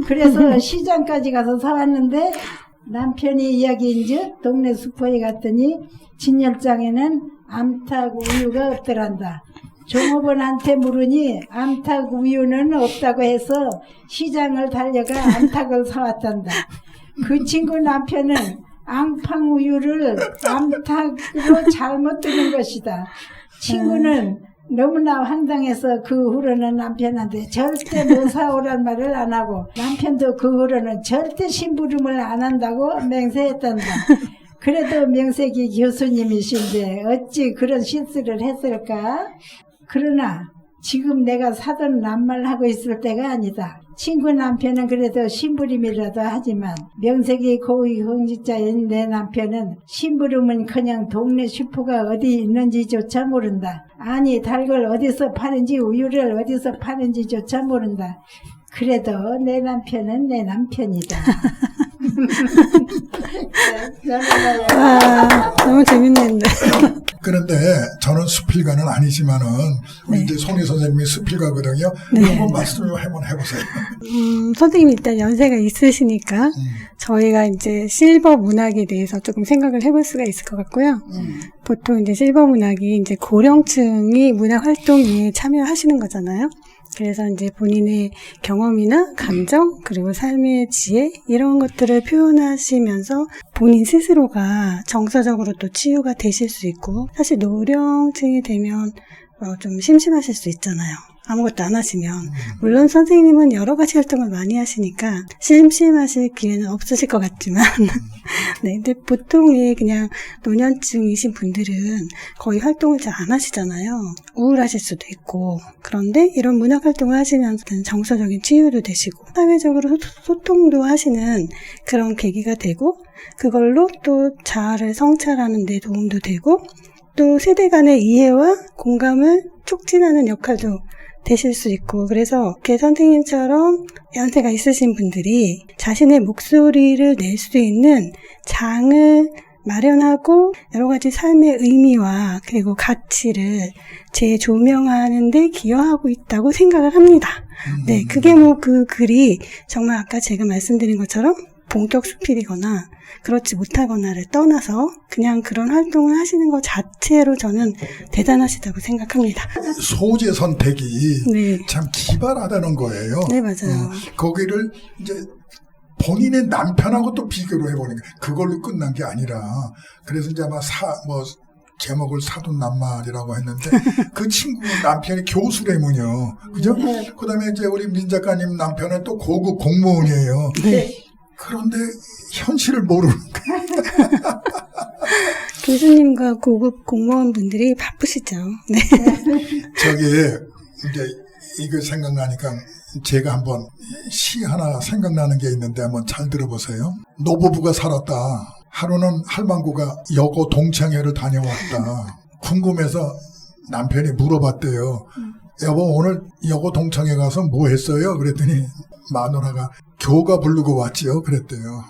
그래서 시장까지 가서 사왔는데 남편이 이야기인즉 동네 슈퍼에 갔더니 진열장에는 암탉 우유가 없더란다. 종업원한테 물으니 암탉 우유는 없다고 해서 시장을 달려가 암탉을 사왔단다. 그 친구 남편은 앙팡 우유를 암탉으로 잘못 들은 것이다. 친구는 너무나 황당해서 그 후로는 남편한테 절대 뭐 사오란 말을 안 하고 남편도 그 후로는 절대 심부름을 안 한다고 맹세했단다. 그래도 명색이 교수님이신데 어찌 그런 실수를 했을까? 그러나 지금 내가 사돈 낱말하고 있을 때가 아니다. 친구 남편은 그래도 심부름이라도 하지만 명색이 고위공직자인 내 남편은 심부름은커녕 동네 슈퍼가 어디 있는지조차 모른다. 아니, 닭을 어디서 파는지 우유를 어디서 파는지조차 모른다. 그래도 내 남편은 내 남편이다. 와, 너무 재밌는데. 그런데 저는 수필가는 아니지만은 우리 이제 송희 선생님이 수필가거든요. 한번 말씀을 한번 해보세요. 선생님이 일단 연세가 있으시니까 저희가 이제 실버 문학에 대해서 조금 생각을 해볼 수가 있을 것 같고요. 보통 이제 실버 문학이 이제 고령층이 문학 활동에 참여하시는 거잖아요. 그래서 이제 본인의 경험이나 감정, 그리고 삶의 지혜, 이런 것들을 표현하시면서 본인 스스로가 정서적으로 또 치유가 되실 수 있고, 사실 노령층이 되면 좀 심심하실 수 있잖아요. 아무것도 안 하시면. 물론 선생님은 여러 가지 활동을 많이 하시니까 심심하실 기회는 없으실 것 같지만 네, 근데 보통의 그냥 노년층이신 분들은 거의 활동을 잘 안 하시잖아요. 우울하실 수도 있고. 그런데 이런 문학 활동을 하시면서 정서적인 치유도 되시고 사회적으로 소통도 하시는 그런 계기가 되고 그걸로 또 자아를 성찰하는 데 도움도 되고 또 세대 간의 이해와 공감을 촉진하는 역할도 되실 수 있고 그래서 이렇게 선생님처럼 연세가 있으신 분들이 자신의 목소리를 낼 수 있는 장을 마련하고 여러 가지 삶의 의미와 그리고 가치를 재조명하는 데 기여하고 있다고 생각을 합니다. 네, 그게 뭐 그 글이 정말 아까 제가 말씀드린 것처럼 본격 수필이거나 그렇지 못하거나를 떠나서 그냥 그런 활동을 하시는 것 자체로 저는 대단하시다고 생각합니다. 소재 선택이 네. 참 기발하다는 거예요. 네, 맞아요. 거기를 이제 본인의 남편하고 또 비교를 해보니까 그걸로 끝난 게 아니라 그래서 이제 아마 제목을 사돈남말이라고 했는데 그 친구 남편이 교수래문요. 그죠? 그 다음에 이제 우리 민 작가님 남편은 또 고급 공무원이에요. 네. 그런데 현실을 모르는 거예요. 교수님과 고급 공무원분들이 바쁘시죠. 네. 저기 이제 이거 생각나니까 제가 한번 시 하나 생각나는 게 있는데 한번 잘 들어보세요. 노부부가 살았다. 하루는 할망구가 여고 동창회를 다녀왔다. 궁금해서 남편이 물어봤대요. 여보 오늘 여고 동창회 가서 뭐 했어요? 그랬더니 마누라가 교가 부르고 왔지요. 그랬대요.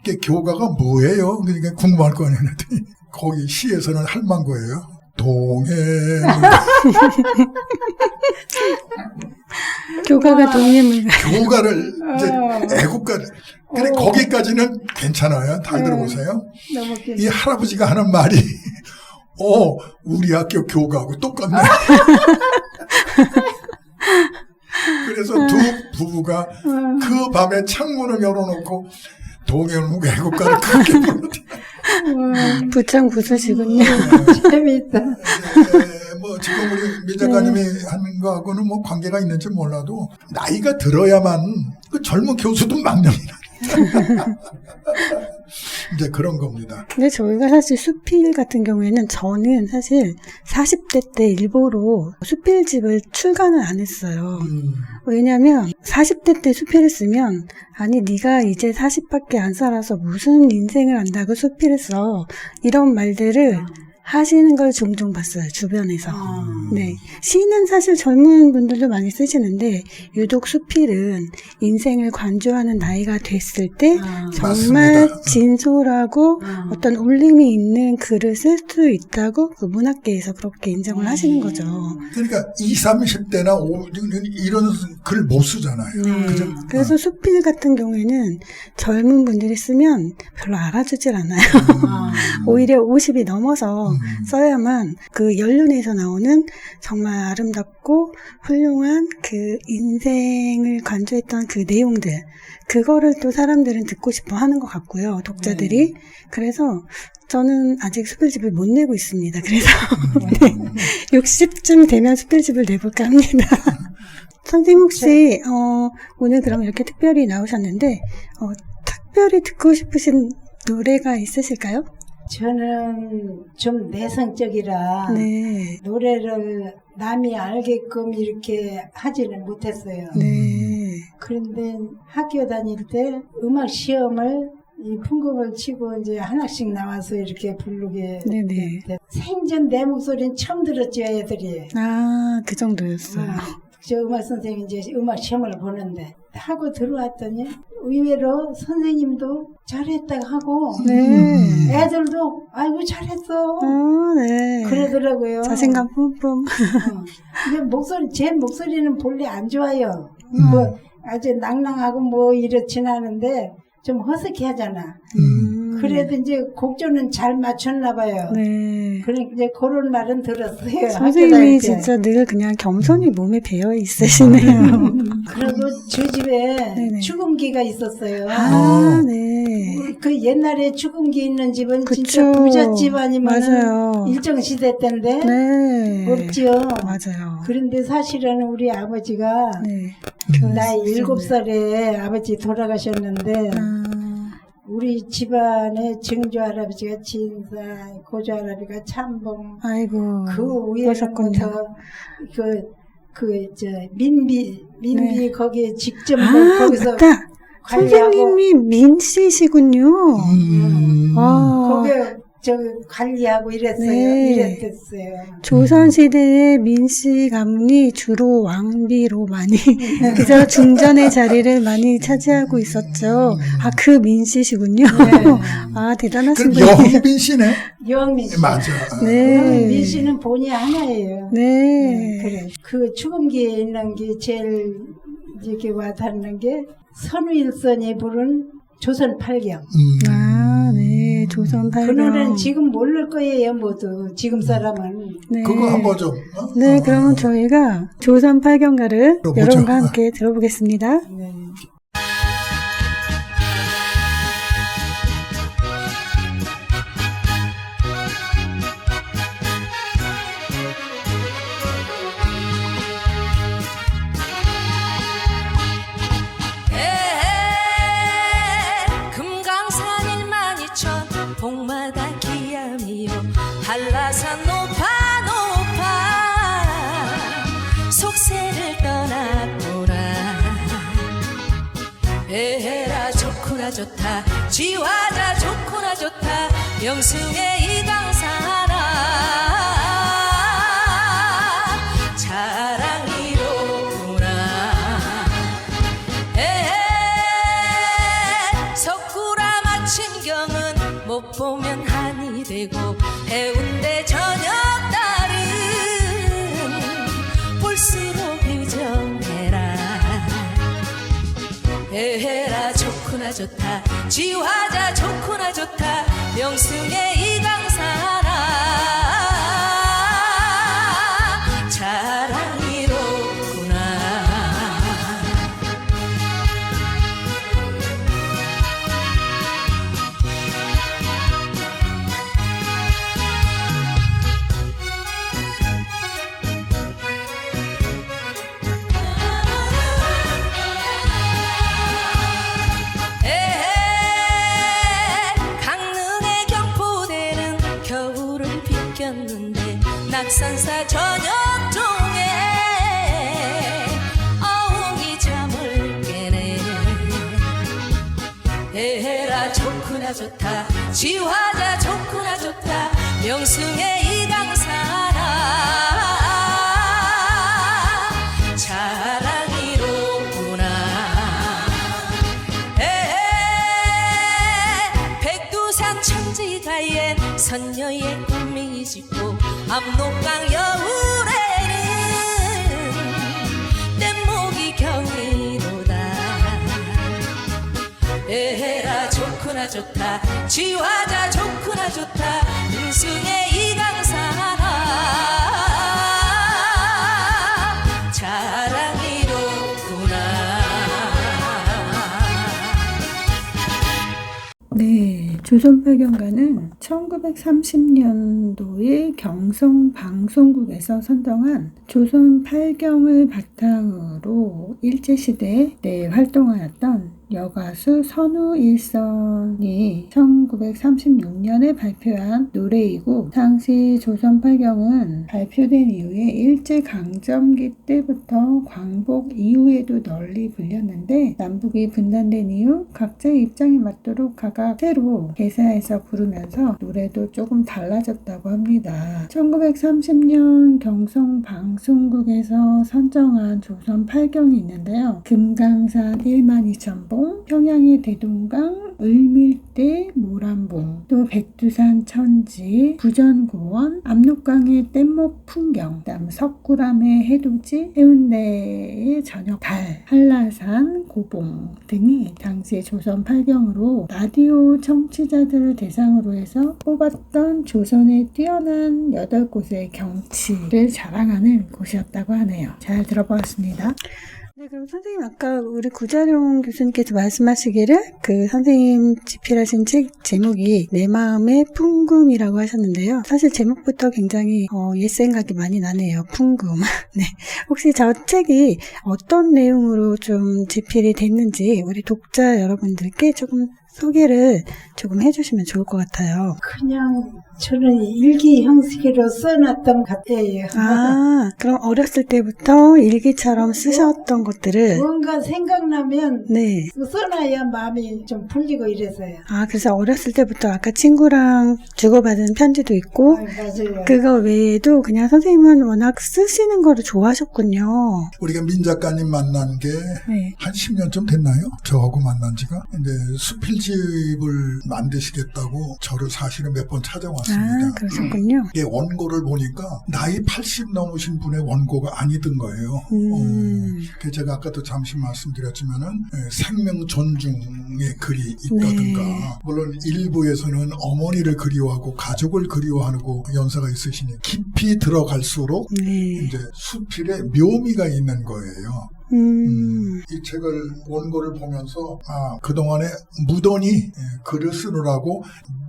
이게 교가가 뭐예요? 그러니까 궁금할 거 아니에요. 그랬더니 거기 시에서는 할망구예요. 동해 교가가 동해물 교가를 이제 애국가를 근데 거기까지는 괜찮아요. 잘 들어보세요. 너무 웃겨. 이 할아버지가 하는 말이 우리 학교 교가하고 똑같네. 그래서 두 부부가 그 밤에 창문을 열어놓고 동해물 애국가를 크게 불렀대요. 부창 부수시군요. 재미있다. 뭐 지금 우리 민 작가님이 하는 거하고는 뭐 관계가 있는지 몰라도 나이가 들어야만 그 젊은 교수도 망령이라. 이제 그런 겁니다. 근데 저희가 사실 수필 같은 경우에는 저는 사실 40대 때 일부러 수필집을 출간을 안 했어요. 왜냐면 40대 때 수필을 쓰면 아니 네가 이제 40밖에 안 살아서 무슨 인생을 안다고 수필을 써 이런 말들을 하시는 걸 종종 봤어요. 주변에서. 네. 시는 사실 젊은 분들도 많이 쓰시는데 유독 수필은 인생을 관조하는 나이가 됐을 때 정말 맞습니다. 진솔하고 어떤 울림이 있는 글을 쓸 수 있다고 그 문학계에서 그렇게 인정을 하시는 거죠. 그러니까 20, 30대나 이런 글 못 쓰잖아요. 네. 그죠? 그래서 수필 같은 경우에는 젊은 분들이 쓰면 별로 알아주질 않아요. 오히려 50이 넘어서 써야만 그 연륜에서 나오는 정말 아름답고 훌륭한 그 인생을 관조했던 그 내용들 그거를 또 사람들은 듣고 싶어 하는 것 같고요. 독자들이. 그래서 저는 아직 수필집을 못 내고 있습니다. 그래서 네, 60쯤 되면 수필집을 내볼까 합니다. 선생님 혹시 오늘 그럼 이렇게 특별히 나오셨는데 특별히 듣고 싶으신 노래가 있으실까요? 저는 좀 내성적이라 네. 노래를 남이 알게끔 이렇게 하지는 못했어요. 네. 그런데 학교 다닐 때 음악 시험을 이 풍금을 치고 이제 하나씩 나와서 이렇게 부르게 네네. 됐- 생전 내 목소리는 처음 들었죠, 애들이. 아, 그 정도였어요. 저 음악 선생님이 이제 음악 시험을 보는데 하고 들어왔더니 의외로 선생님도 잘했다고 하고 네. 애들도 아이고 잘했어 네. 그러더라고요. 자신감 뿜뿜. 근데 제 목소리는 본래 안 좋아요. 뭐 아주 낭낭하고 뭐 이렇진 않은데 좀 허스키 하잖아. 그래도 이제 곡조는 잘 맞췄나 봐요. 네. 그러니까 이제 그런 말은 들었어요. 학교 선생님이 다닐 때. 진짜 늘 그냥 겸손이 몸에 배어 있으시네요. 그리고 저 집에 네네. 축음기가 있었어요. 아, 네. 그 옛날에 죽음기 있는 집은 그쵸. 진짜 부잣집 아니면 맞아요. 일정 시대 때인데 네. 없지요. 맞아요. 그런데 사실은 우리 아버지가 네. 나이 7살에 아버지 돌아가셨는데 아, 우리 집안의 증조 할아버지가 진사, 고조 할아버지가 참봉, 아이고. 그 그러셨군요. 위에부터 민비 네. 거기에 직접 아, 거기서 맞다. 관리하고 선생님이 민씨시군요. 아, 거기에 관리하고 이랬어요. 네. 이랬댔어요. 조선시대의 민씨 가문이 주로 왕비로 많이, 그저 중전의 자리를 많이 차지하고 있었죠. 아, 그 민씨시군요. 아, 대단하신 그럼 분이에요. 영빈 씨네. 영민 씨. 맞아. 네. 민 씨는 본이 하나예요. 네. 그래. 그 추금기에 있는 게 제일 이렇게 와닿는 게 선우일선이 부른 조선 팔경. 아, 네. 조선 그 팔경. 노래는 지금 모를 거예요, 모두. 지금 사람은. 네. 그거 한번 좀. 네, 그러면 저희가 조선 팔경가를 들어보죠. 여러분과 함께 들어보겠습니다. 네. 금강산 12000 복마다 기암이요 한라산 높아 속세를 떠나보라 에헤라 좋구나 좋다 지화자 좋구나 좋다 명승의 이강산아 자랑이로구나 석구라 마침경은 못 보면 한이 되고 해운대 저녁달은 볼수록 유정해라 에헤라 좋구나 좋다 지화자 좋구나 좋다 명승의 이강산아 자랑이로구나 강릉의 경포대는 겨울을 비꼈는데 낙산사 저녁종에 어웅이 잠을 깨네 에헤라 좋구나 좋다 지화자 좋구나 좋다 명승의 이강산아 자랑이로구나 백두산 천지가엔 선녀의 꿈이 짓고 압록강 여울에는 뗏목이 경이로다 에헤라 좋구나 좋다 지화자 좋구나 좋다 능승의 이강산아 자랑이로구나 네, 조선팔경가는 1930년도에 경성방송국에서 선정한 조선팔경을 바탕으로 일제시대에 활동하였던 여가수 선우일선이 1936년에 발표한 노래이고 당시 조선팔경은 발표된 이후에 일제강점기 때부터 광복 이후에도 널리 불렸는데 남북이 분단된 이후 각자의 입장에 맞도록 각각 새로 개사해서 부르면서 노래도 조금 달라졌다고 합니다. 1930년 경성방송국에서 선정한 조선팔경이 있는데요. 금강산 12000봉, 평양의 대동강, 을밀대 모란봉, 또 백두산 천지, 부전고원, 압록강의 뗏목 풍경, 그다음 석굴암의 해돋이, 해운대의 저녁달, 한라산 고봉 등이 당시 조선 팔경으로 라디오 청취자들을 대상으로 해서 뽑았던 조선의 뛰어난 8곳의 경치를 자랑하는 곳이었다고 하네요. 잘 들어보았습니다. 네, 그럼 선생님 아까 우리 구자룡 교수님께서 말씀하시기를 그 선생님 집필하신 책 제목이 내 마음의 풍금이라고 하셨는데요. 사실 제목부터 굉장히 옛 생각이 많이 나네요. 풍금. 네, 혹시 저 책이 어떤 내용으로 좀 집필이 됐는지 우리 독자 여러분들께 조금 소개를 조금 해주시면 좋을 것 같아요. 그냥 저는 일기 형식으로 써놨던 것 같아요. 아, 그럼 어렸을 때부터 일기처럼 쓰셨던 것들을 뭔가 생각나면 네. 써놔야 마음이 좀 풀리고 이래서요. 아, 그래서 어렸을 때부터 아까 친구랑 주고받은 편지도 있고, 맞아요. 그거 외에도 그냥 선생님은 워낙 쓰시는 거를 좋아하셨군요. 우리가 민 작가님 만난 게 네. 한 10년쯤 됐나요? 저하고 만난 지가. 이제 수필집을 만드시겠다고 저를 사실은 몇 번 찾아왔습니다. 아, 그러셨군요. 이게 원고를 보니까 나이 80 넘으신 분의 원고가 아니던 거예요. 그래서 제가 아까도 잠시 말씀드렸지만은 생명 존중의 글이 있다든가 네. 물론 일부에서는 어머니를 그리워하고 가족을 그리워하고 연사가 있으시니 깊이 들어갈수록 네. 이제 수필에 묘미가 있는 거예요. 이 책을 원고를 보면서 그동안에 무던히 글을 쓰느라고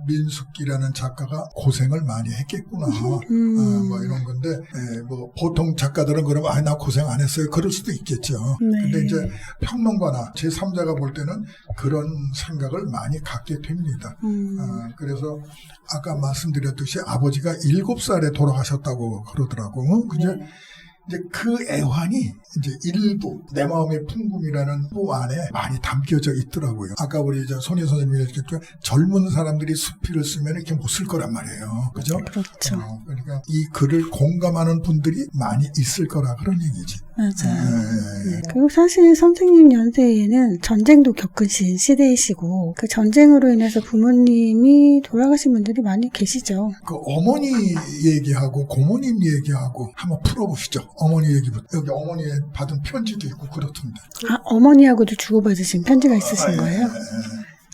민숙기라는 작가가 고생을 많이 했겠구나 뭐 이런 건데 뭐 보통 작가들은 그러면 나 고생 안 했어요 그럴 수도 있겠죠. 네. 근데 이제 평론가나 제3자가 볼 때는 그런 생각을 많이 갖게 됩니다. 그래서 아까 말씀드렸듯이 아버지가 7살에 돌아가셨다고 그러더라고. 그죠? 네. 이제 그 애환이 이제 일부 내 마음의 풍금이라는 부 안에 많이 담겨져 있더라고요. 아까 우리 손희 선생님이 얘기했죠. 젊은 사람들이 수필을 쓰면 이렇게 못 쓸 거란 말이에요. 그죠? 그렇죠. 그러니까 이 글을 공감하는 분들이 많이 있을 거라 그런 얘기지. 맞아요. 네. 그리고 사실 선생님 연세에는 전쟁도 겪으신 시대이시고 그 전쟁으로 인해서 부모님이 돌아가신 분들이 많이 계시죠. 그 어머니 얘기하고 고모님 얘기하고 한번 풀어보시죠. 어머니 얘기부터. 여기 어머니 받은 편지도 있고 그렇던데. 아, 어머니하고도 주고받으신 편지가 있으신 거예요?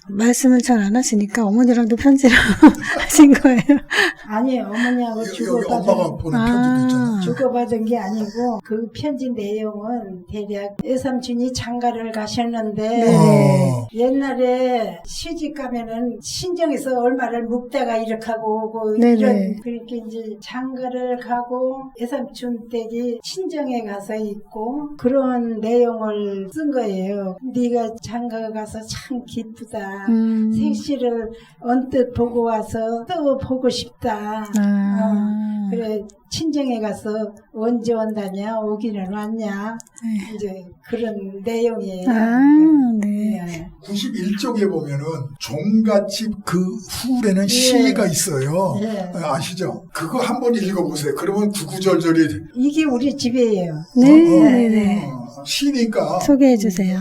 말씀을 잘 안 하시니까 어머니랑도 편지를 하신 거예요? 아니, 어머니하고 여기 엄마가 보낸 편지도 있잖아. 주고받은 게 아니고 그 편지 내용은 대략 외삼촌이 장가를 가셨는데 네. 옛날에 시집 가면은 친정에서 얼마를 묵다가 이렇게 하고 오고 네네. 이런 그렇게 이제 장가를 가고 외삼촌 댁이 친정에 가서 있고 그런 내용을 쓴 거예요. 네가 장가 가서 참 기쁘다. 색시를 언뜻 보고 와서 또 보고 싶다. 그래 친정에 가서 언제 온다냐 오기는 왔냐 이제 그런 내용이에요. 네. 91쪽에 보면은 종갓집 그 후에는 시가 있어요. 예. 아시죠? 그거 한번 읽어보세요. 그러면 구구절절이 이게 우리 집이에요. 네. 시니까 소개해 주세요.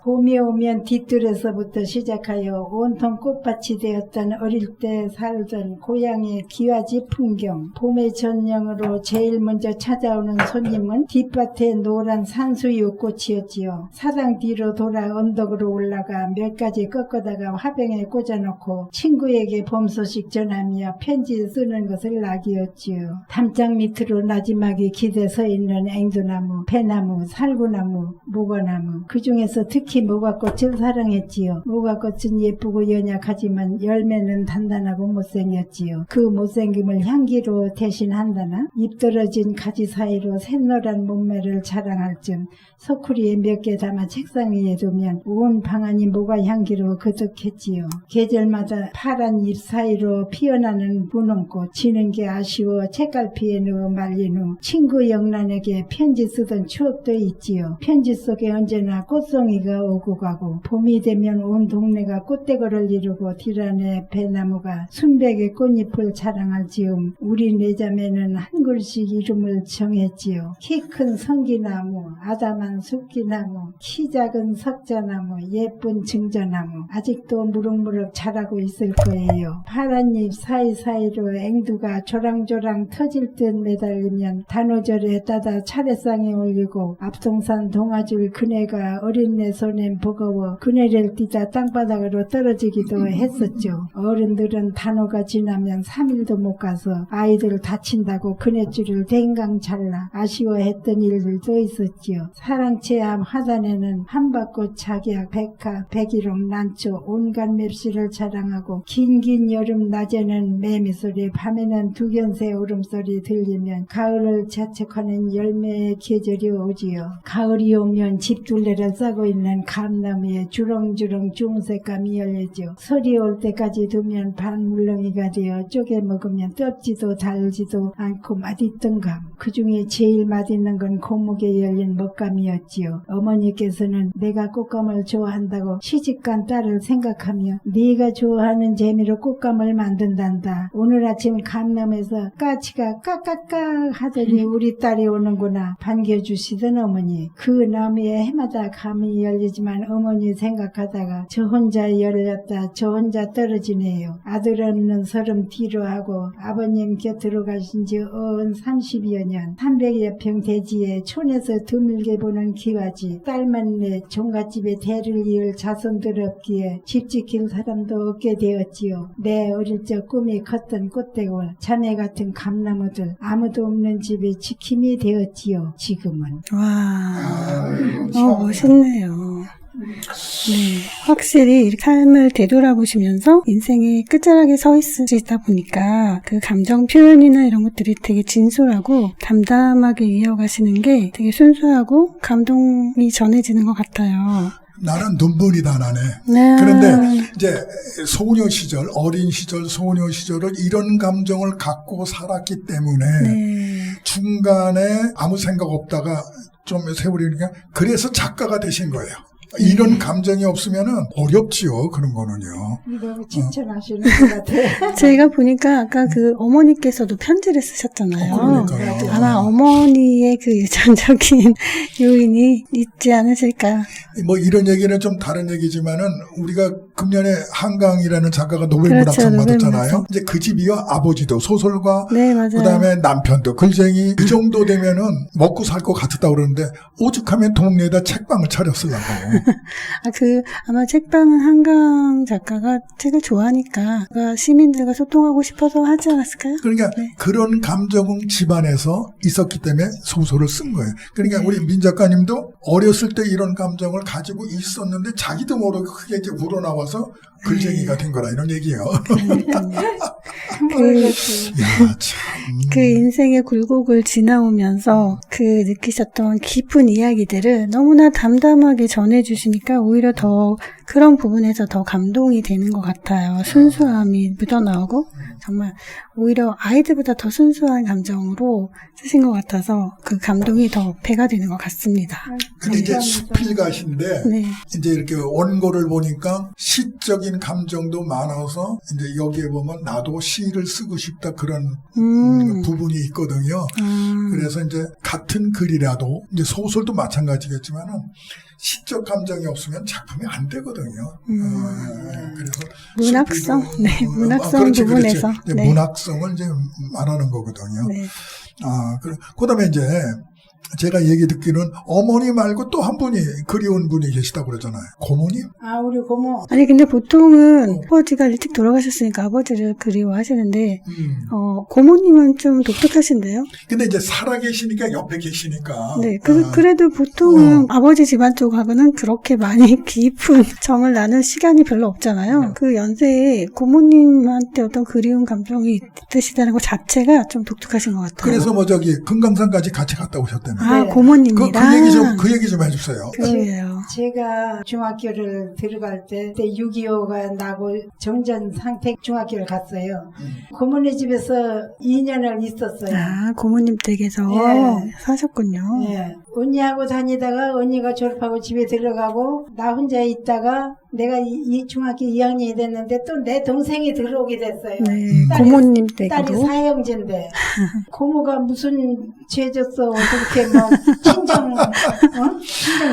봄이 오면 뒤뜰에서부터 시작하여 온통 꽃밭이 되었던 어릴 때 살던 고향의 기와집 풍경. 봄의 전령으로 제일 먼저 찾아오는 손님은 뒷밭에 노란 산수유 꽃이었지요. 사당 뒤로 돌아 언덕으로 올라가 몇 가지 꺾어다가 화병에 꽂아놓고 친구에게 봄 소식 전하며 편지 쓰는 것을 낙이었지요. 담장 밑으로 나지막이 기대 서 있는 앵두나무, 배나무, 살구나무, 무화나무 그 중에서 특히 무화꽃을 사랑했지요. 무화꽃은 예쁘고 연약하지만 열매는 단단하고 못생겼지요. 그 못생김을 향기로 대신한다나 입 떨어진 가지 사이로 샛노란 몸매를 자랑할 쯤 소쿠리에 몇 개 담아 책상 위에 두면 온 방안이 모과 향기로 그득했지요. 계절마다 파란 잎 사이로 피어나는 분홍꽃 지는 게 아쉬워 책갈피에 넣어 말린 후 친구 영란에게 편지 쓰던 추억도 있지요. 편지 속에 언제나 꽃송이가 오고 가고 봄이 되면 온 동네가 꽃대거를 이루고 뒤란에 배나무가 순백의 꽃잎을 자랑할 즈음 우리 네 자매는 한 글씩 이름을 정했지요. 키 큰 성기나무, 아담한 숲기나무, 키 작은 석자나무, 예쁜 증저나무 아직도 무럭무럭 자라고 있을 거예요. 파란 잎 사이사이로 앵두가 조랑조랑 터질 듯 매달리면 단오절에 따다 차례상에 올리고 앞동산 동아줄 그네가 어린내 소 손엔 버거워 그네를 뛰다 땅바닥으로 떨어지기도 했었죠. 어른들은 단오가 지나면 3일도 못 가서 아이들 다친다고 그네줄을 댕강 잘라 아쉬워했던 일들도 있었지요. 사랑채암 화단에는 한밭꽃 작약, 백합, 백일홍, 난초 온갖 맵시를 자랑하고 긴긴 여름 낮에는 매미소리 밤에는 두견새 울음소리 들리면 가을을 자책하는 열매의 계절이 오지요. 가을이 오면 집둘레를 싸고 있는 감나무에 주렁주렁 중새감이 열리죠. 설이 올 때까지 두면 반물렁이가 되어 쪼개 먹으면 뜯지도 달지도 않고 맛있던 감. 그 중에 제일 맛있는 건 고목에 열린 먹감이었지요. 어머니께서는 내가 꽃감을 좋아한다고 시집간 딸을 생각하며 네가 좋아하는 재미로 꽃감을 만든단다. 오늘 아침 감나무에서 까치가 까까까 하더니 우리 딸이 오는구나 반겨주시던 어머니. 그 나무에 해마다 감이 열리지만 어머니 생각하다가 저 혼자 열렸다 저 혼자 떨어지네요. 아들 없는 서름 뒤로 하고 아버님 곁으로 가신 지 30여 년 300여 평 대지에 촌에서 드물게 보는 기와지 딸만네 종갓집에 대를 이을 자손들 없기에 집 지킬 사람도 없게 되었지요. 내 어릴 적 꿈이 컸던 꽃대골 자매 같은 감나무들 아무도 없는 집에 지킴이 되었지요. 지금은. 와, 멋있네요. 네, 확실히 이렇게 삶을 되돌아보시면서 인생의 끝자락에 서 있으시다 보니까 그 감정 표현이나 이런 것들이 되게 진솔하고 담담하게 이어가시는 게 되게 순수하고 감동이 전해지는 것 같아요. 나는 눈물이 다 나네. 네. 그런데 이제 소녀 시절, 어린 시절, 소녀 시절을 이런 감정을 갖고 살았기 때문에 네. 중간에 아무 생각 없다가 좀 세월이니까 그래서 작가가 되신 거예요. 이런 감정이 없으면은 어렵지요. 그런 거는요. 이거 칭찬하시는 것 같아요. 제가 보니까 아까 그 어머니께서도 편지를 쓰셨잖아요. 그러니까요. 아마 어머니의 그 유전적인 요인이 있지 않으실까. 뭐 이런 얘기는 좀 다른 얘기지만은 우리가 금년에 한강이라는 작가가 노벨 그렇죠, 문학상 노벨 받았잖아요. 문학상. 이제 그 집이요 아버지도 소설가, 네, 맞아요. 그다음에 남편도 글쟁이. 이 정도 되면은 먹고 살 것 같았다 그러는데 오죽하면 동네에다 책방을 차렸으려고. 아마 책방은 한강 작가가 책을 좋아하니까 시민들과 소통하고 싶어서 하지 않았을까요? 그러니까 네. 그런 감정은 집안에서 있었기 때문에 소설을 쓴 거예요. 그러니까 우리 민 작가님도 어렸을 때 이런 감정을 가지고 있었는데 자기도 모르게 크게 이제 우러나와서 글쟁이가 된 거라 이런 얘기예요. 야, 참. 그 인생의 굴곡을 지나오면서 그 느끼셨던 깊은 이야기들을 너무나 담담하게 전해주시니까 오히려 더 그런 부분에서 더 감동이 되는 것 같아요. 순수함이 묻어나오고 정말 오히려 아이들보다 더 순수한 감정으로 쓰신 것 같아서 그 감동이 더 배가 되는 것 같습니다. 근데 이제 수필가신데 네. 이제 이렇게 원고를 보니까 시적인 감정도 많아서 이제 여기에 보면 나도 시를 쓰고 싶다 그런 부분이 있거든요. 그래서 이제 같은 글이라도 이제 소설도 마찬가지겠지만은 시적 감정이 없으면 작품이 안 되거든요. 그래서 문학성, 수필도, 네, 문학성 그렇지, 부분에서 그렇지. 네. 문학성을 이제 말하는 거거든요. 네. 그다음에 이제 제가 얘기 듣기는 어머니 말고 또 한 분이 그리운 분이 계시다고 그러잖아요. 고모님? 아, 우리 고모. 아니 근데 보통은 아버지가 일찍 돌아가셨으니까 아버지를 그리워하시는데 고모님은 좀 독특하신데요? 근데 이제 살아계시니까 옆에 계시니까. 네, 그래도 보통은 아버지 집안 쪽하고는 그렇게 많이 깊은 정을 나눌 시간이 별로 없잖아요. 그 연세에 고모님한테 어떤 그리운 감정이 있으시다는 것 자체가 좀 독특하신 것 같아요. 그래서 뭐 금강산까지 같이 갔다 오셨다며. 아, 네. 고모님이랑 그 얘기 좀 해주세요. 그러게요. 제가 중학교를 들어갈 때 6.25가 나고 정전 상태 중학교를 갔어요. 고모네 집에서 2년을 있었어요. 아, 고모님 댁에서 네. 사셨군요. 예. 언니하고 다니다가 언니가 졸업하고 집에 들어가고 나 혼자 있다가 내가 이 중학교 2학년이 됐는데 또 내 동생이 들어오게 됐어요. 네, 딸이- 고모님 딸이 댁으로. 사형제인데 고모가 무슨 죄 졌어 그렇게 막 친정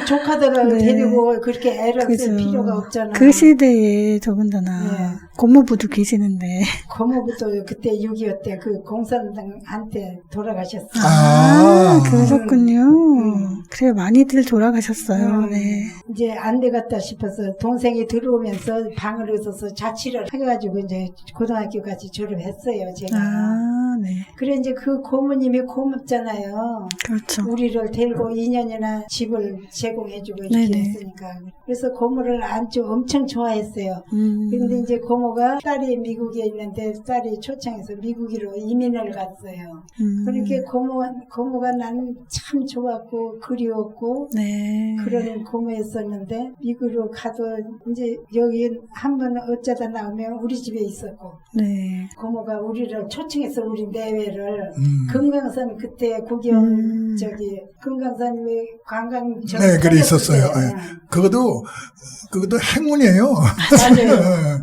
조카들을 네. 데리고 그렇게 애를 쓸 그죠. 필요가 없잖아. 그 시대에 더군다나 네. 고모부도 계시는데. 고모부터 그때 6.25 때 그 공산당한테 돌아가셨어. 아. 그러셨군요. 그래 많이들 돌아가셨어요. 네. 이제 안 되겠다 싶어서 동생이 들어오면서 방을 얻어서 자취를 해가지고 이제 고등학교까지 졸업했어요, 제가. 아, 네. 그래 이제 그 고모님이 고맙잖아요. 그렇죠. 우리를 데리고 2년이나 집을 제공해주고 이렇게 네네. 했으니까. 그래서 고모를 아주 엄청 좋아했어요. 근데 이제 고모가 딸이 미국에 있는데 딸이 초청해서 미국으로 이민을 갔어요. 그렇게 고모가 나는 참 좋았고 그리웠고 네. 그런 고모였었는데 미국으로 가도 이제 여기 한번 어쩌다 나오면 우리 집에 있었고 네. 고모가 우리를 초청해서 우리 내외를 금강산 그때 구경 금강산 왜 관광 네, 그래 있었어요. 네. 그것도 행운이에요.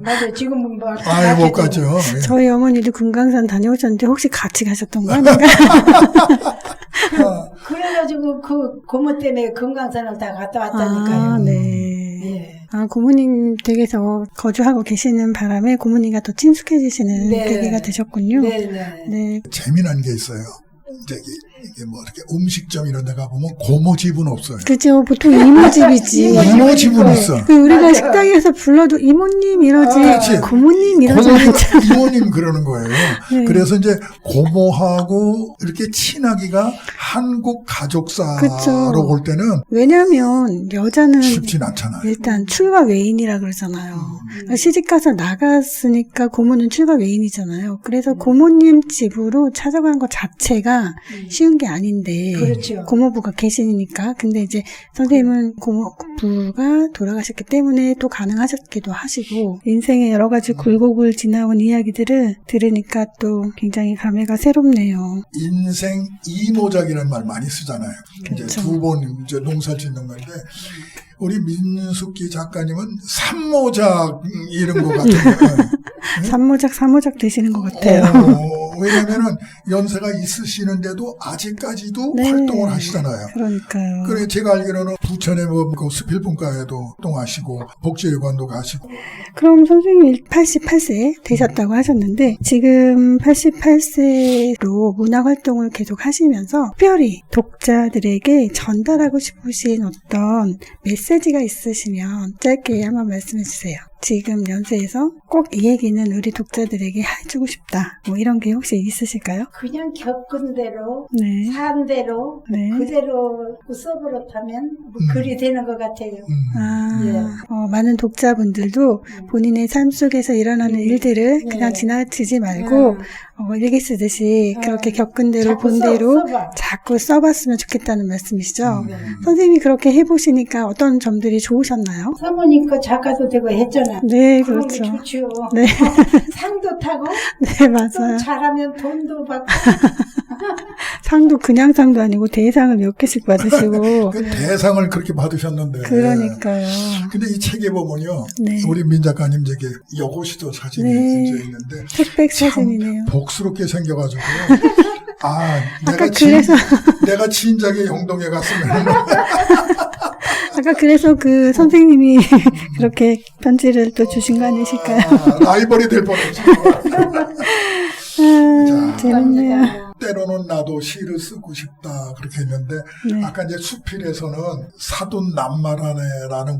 맞아요. 지금은 뭐 아예 못 가죠. 예. 저희 어머니도 금강산 다녀오셨는데 혹시 같이 가셨던 거 아닌가? 그래가지고 그 고모 때문에 금강산을 다 갔다 왔다니까요. 아, 네. 예. 아, 고모님 댁에서 거주하고 계시는 바람에 고모님과 더 친숙해지시는 네. 계기가 되셨군요. 네네. 네. 재미난 게 있어요. 이게 뭐 이렇게 음식점 이런 데 가보면 고모 집은 없어요. 그죠. 보통 이모집이지. 이모 집은 있어. 그 우리가 맞아요. 식당에서 불러도 이모님 이러지, 그렇지. 고모님 이러지 않잖아. 이모님 그러는 거예요. 네. 그래서 이제 고모하고 이렇게 친하기가 한국 가족사로 그쵸. 볼 때는 왜냐면 여자는 쉽진 않잖아요. 일단 출가 외인이라 그러잖아요. 시집가서 나갔으니까 고모는 출가 외인이잖아요. 그래서 고모님 집으로 찾아가는 것 자체가 쉬운 게 아닌데 그렇죠. 고모부가 계시니까. 근데 이제 선생님은 고모부가 돌아가셨기 때문에 또 가능하셨기도 하시고 인생의 여러 가지 굴곡을 지나온 이야기들을 들으니까 또 굉장히 감회가 새롭네요. 인생 이모작이라는 말 많이 쓰잖아요. 이제 그렇죠. 두 번 이제 농사를 짓는 건데 우리 민숙기 작가님은 삼모작 이런 것 같아요. 삼모작 되시는 것 같아요. 왜냐면은 연세가 있으시는데도 아직까지도 네. 활동을 하시잖아요. 그러니까요. 그래 제가 알기로는 부천의 그 수필분과에도 활동하시고 복지회관도 가시고. 그럼 선생님이 88세 되셨다고 하셨는데 지금 88세로 문화활동을 계속 하시면서 특별히 독자들에게 전달하고 싶으신 어떤 메시지가 있으시면 짧게 한번 말씀해 주세요. 지금 연세에서 꼭 이 얘기는 우리 독자들에게 해주고 싶다. 뭐 이런 게 혹시 있으실까요? 그냥 겪은 대로 네. 산 대로 네. 그대로 써버렸다면 뭐 글이 되는 것 같아요. 아, 예. 많은 독자분들도 본인의 삶 속에서 일어나는 일들을 그냥 지나치지 말고 일기 쓰듯이 그렇게 겪은 대로 자꾸 본 대로 써봐. 자꾸 써봤으면 좋겠다는 말씀이시죠? 네. 선생님이 그렇게 해보시니까 어떤 점들이 좋으셨나요? 사모님 거 작가도 되고 했잖아. 네, 그런 그렇죠. 게 좋죠. 네. 상도 타고 네, 또 맞아요. 잘하면 돈도 받고. 상도 그냥 상도 아니고 대상을 몇 개씩 받으시고. 그 대상을 그렇게 받으셨는데. 그러니까요. 근데 이 책에 보면요. 네. 우리 민 작가님 저게 여고시도 사진이 네. 이제 있는데. 흑백 참 사진이네요. 복스럽게 생겨가지고. 아, 아까 그래서 내가 진작에 영동에 갔으면. 아까 그래서 그 선생님이 그렇게 편지를 또 주신 거 아니실까요? 라이벌이 될 뻔했죠. 자, 재밌네요. 때로는 나도 시를 쓰고 싶다 그렇게 했는데 네. 아까 이제 수필에서는 사돈 남말하네라는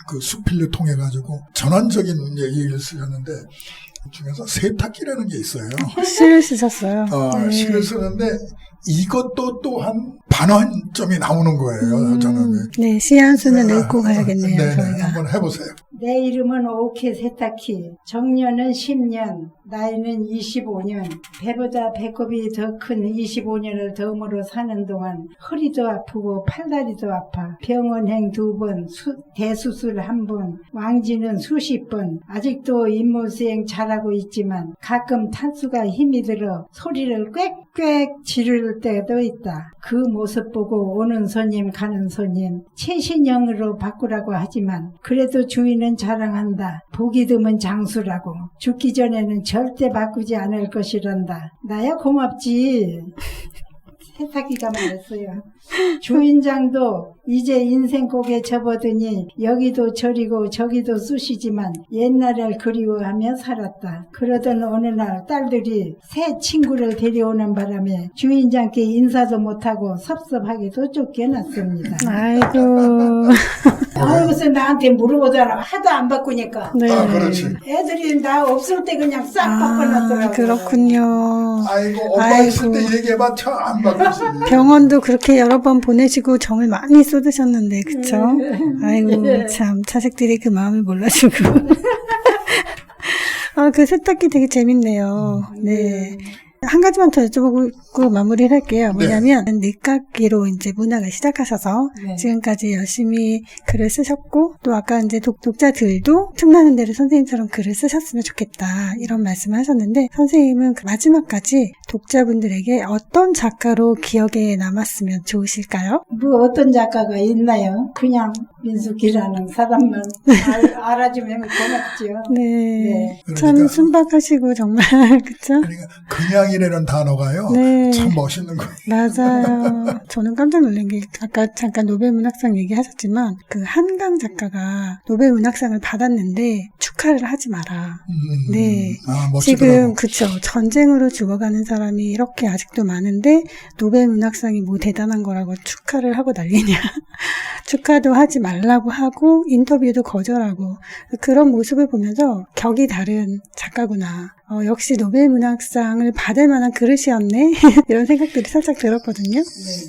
그 수필을 통해 가지고 전환적인 얘기를 쓰셨는데 그 중에서 세탁기라는 게 있어요. 시를 쓰셨어요. 네. 시를 쓰는데 이것도 또한 반환점이 나오는 거예요. 저는. 네, 시 한 수는 읽고 가야겠네요. 네네, 저희가. 한번 해보세요. 내 이름은 오케 세타키. 정년은 10년, 나이는 25년. 배보다 배꼽이 더 큰 25년을 덤으로 사는 동안 허리도 아프고 팔다리도 아파. 병원행 2번, 대수술 1번, 왕지는 수십 번. 아직도 임무수행 잘하고 있지만 가끔 탄수가 힘이 들어 소리를 꽥꽥 지를 때도 있다. 그 모습 보고 오는 손님 가는 손님 최신형으로 바꾸라고 하지만 그래도 주인은 자랑한다. 보기 드문 장수라고. 죽기 전에는 절대 바꾸지 않을 것이란다. 나야 고맙지. 세탁기가 말했어요. 주인장도 이제 인생 곡에 접어드니 여기도 저리고 저기도 쑤시지만 옛날을 그리워하며 살았다. 그러던 어느 날 딸들이 새 친구를 데려오는 바람에 주인장께 인사도 못하고 섭섭하게도 쫓겨났습니다. 아이고. 아이고서 나한테 물어보잖아. 하도 안 바꾸니까. 네. 아, 그렇지. 애들이 나 없을 때 그냥 싹 바꿔놨더라고요. 그렇군요. 아이고, 엄마 아이고. 있을 때 얘기해봐, 안 바뀌지. 병원도 그렇게 여러 번 보내시고 정을 많이 쏟으셨는데, 그쵸? 아이고, 참, 자식들이 그 마음을 몰라주고. 그 세탁기 되게 재밌네요. 네. 한 가지만 더 여쭤보고 마무리를 할게요. 뭐냐면, 늦깎이로 이제 문학을 시작하셔서 네. 지금까지 열심히 글을 쓰셨고, 또 아까 이제 독자들도 틈나는 대로 선생님처럼 글을 쓰셨으면 좋겠다. 이런 말씀을 하셨는데, 선생님은 그 마지막까지 독자분들에게 어떤 작가로 기억에 남았으면 좋으실까요? 뭐 어떤 작가가 있나요? 그냥 민숙이라는 사람만 알아주면 고맙죠. 네. 그러니까- 참 순박하시고 정말, 그쵸? 그러니까 그냥이라는 단어가요. 네. 참 멋있는 거예요. 맞아요. 저는 깜짝 놀란 게 아까 잠깐 노벨문학상 얘기하셨지만 그 한강 작가가 노벨문학상을 받았는데 축하를 하지 마라. 네. 아, 멋지더라고. 지금 그쵸. 전쟁으로 죽어가는 사람이 이렇게 아직도 많은데 노벨문학상이 뭐 대단한 거라고 축하를 하고 난리냐. 축하도 하지 말라고 하고 인터뷰도 거절하고 그런 모습을 보면서 격이 다른 작가구나. 역시 노벨문학상을 받을 만한 그릇이었네. 이런 생각들이 살짝 들었거든요.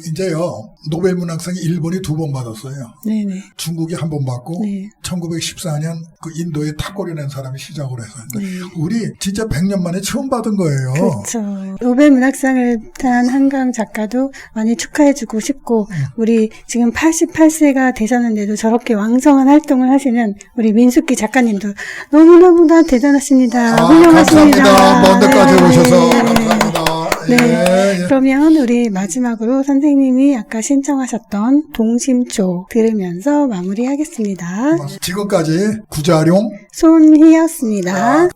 이제요, 노벨문학상이 일본이 2번 받았어요. 네네. 중국이 1번 받고, 네. 1914년 그 인도에 탁골이 낸 사람이 시작으로 해서. 네. 우리 진짜 100년 만에 처음 받은 거예요. 그렇죠. 노벨문학상을 탄 한강 작가도 많이 축하해주고 싶고 우리 지금 88세가 되셨는데도 저렇게 왕성한 활동을 하시는 우리 민숙기 작가님도 너무너무 다 대단하십니다. 훌륭하십니다. 감사합니다. 먼 데까지 네. 오셔서 감사합니다. 네. 예, 예. 그러면 우리 마지막으로 선생님이 아까 신청하셨던 동심초 들으면서 마무리하겠습니다. 지금까지 구자룡 손희였습니다.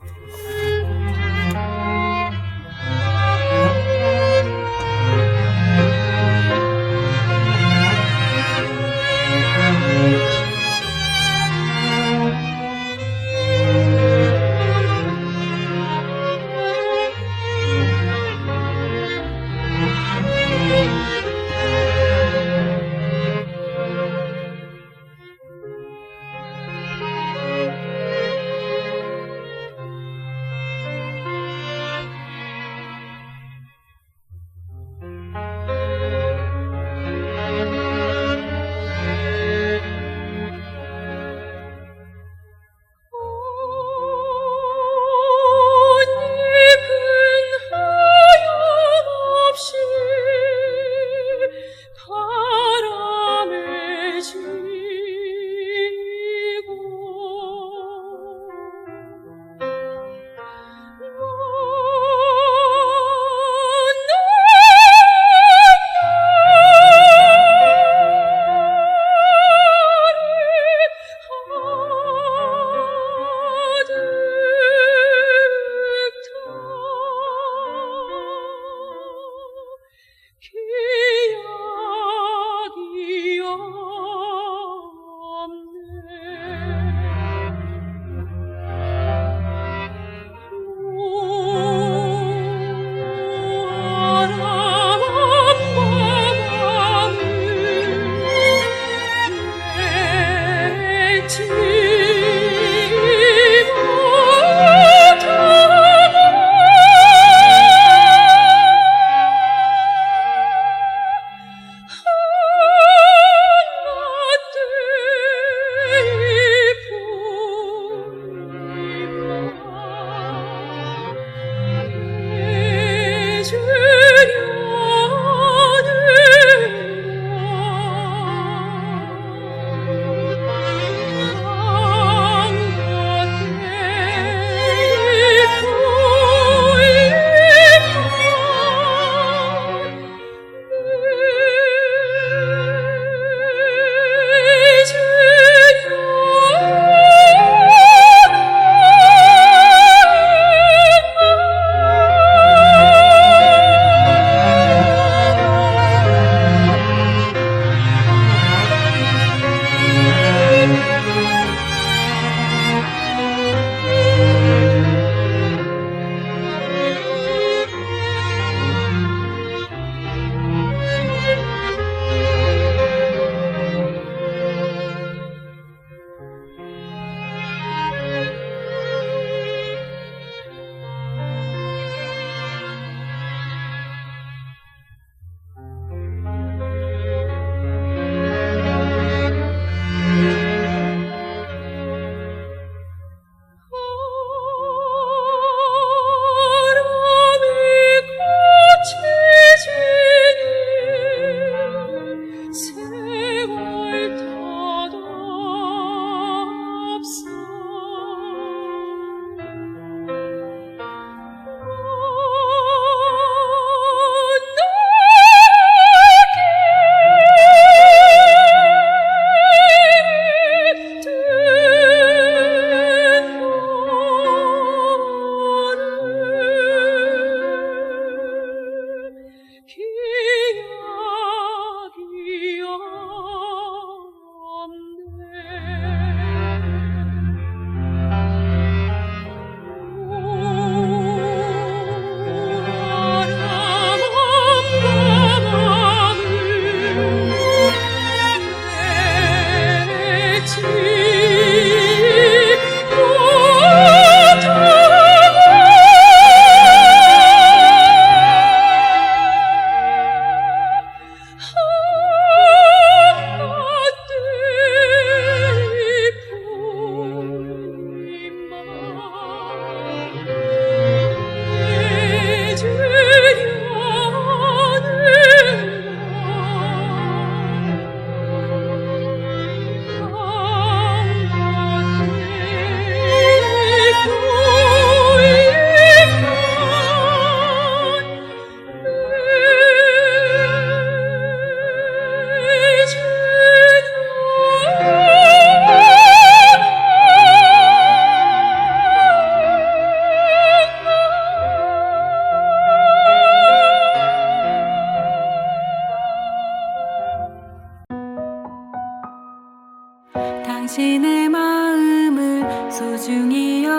당신의 마음을 소중히 여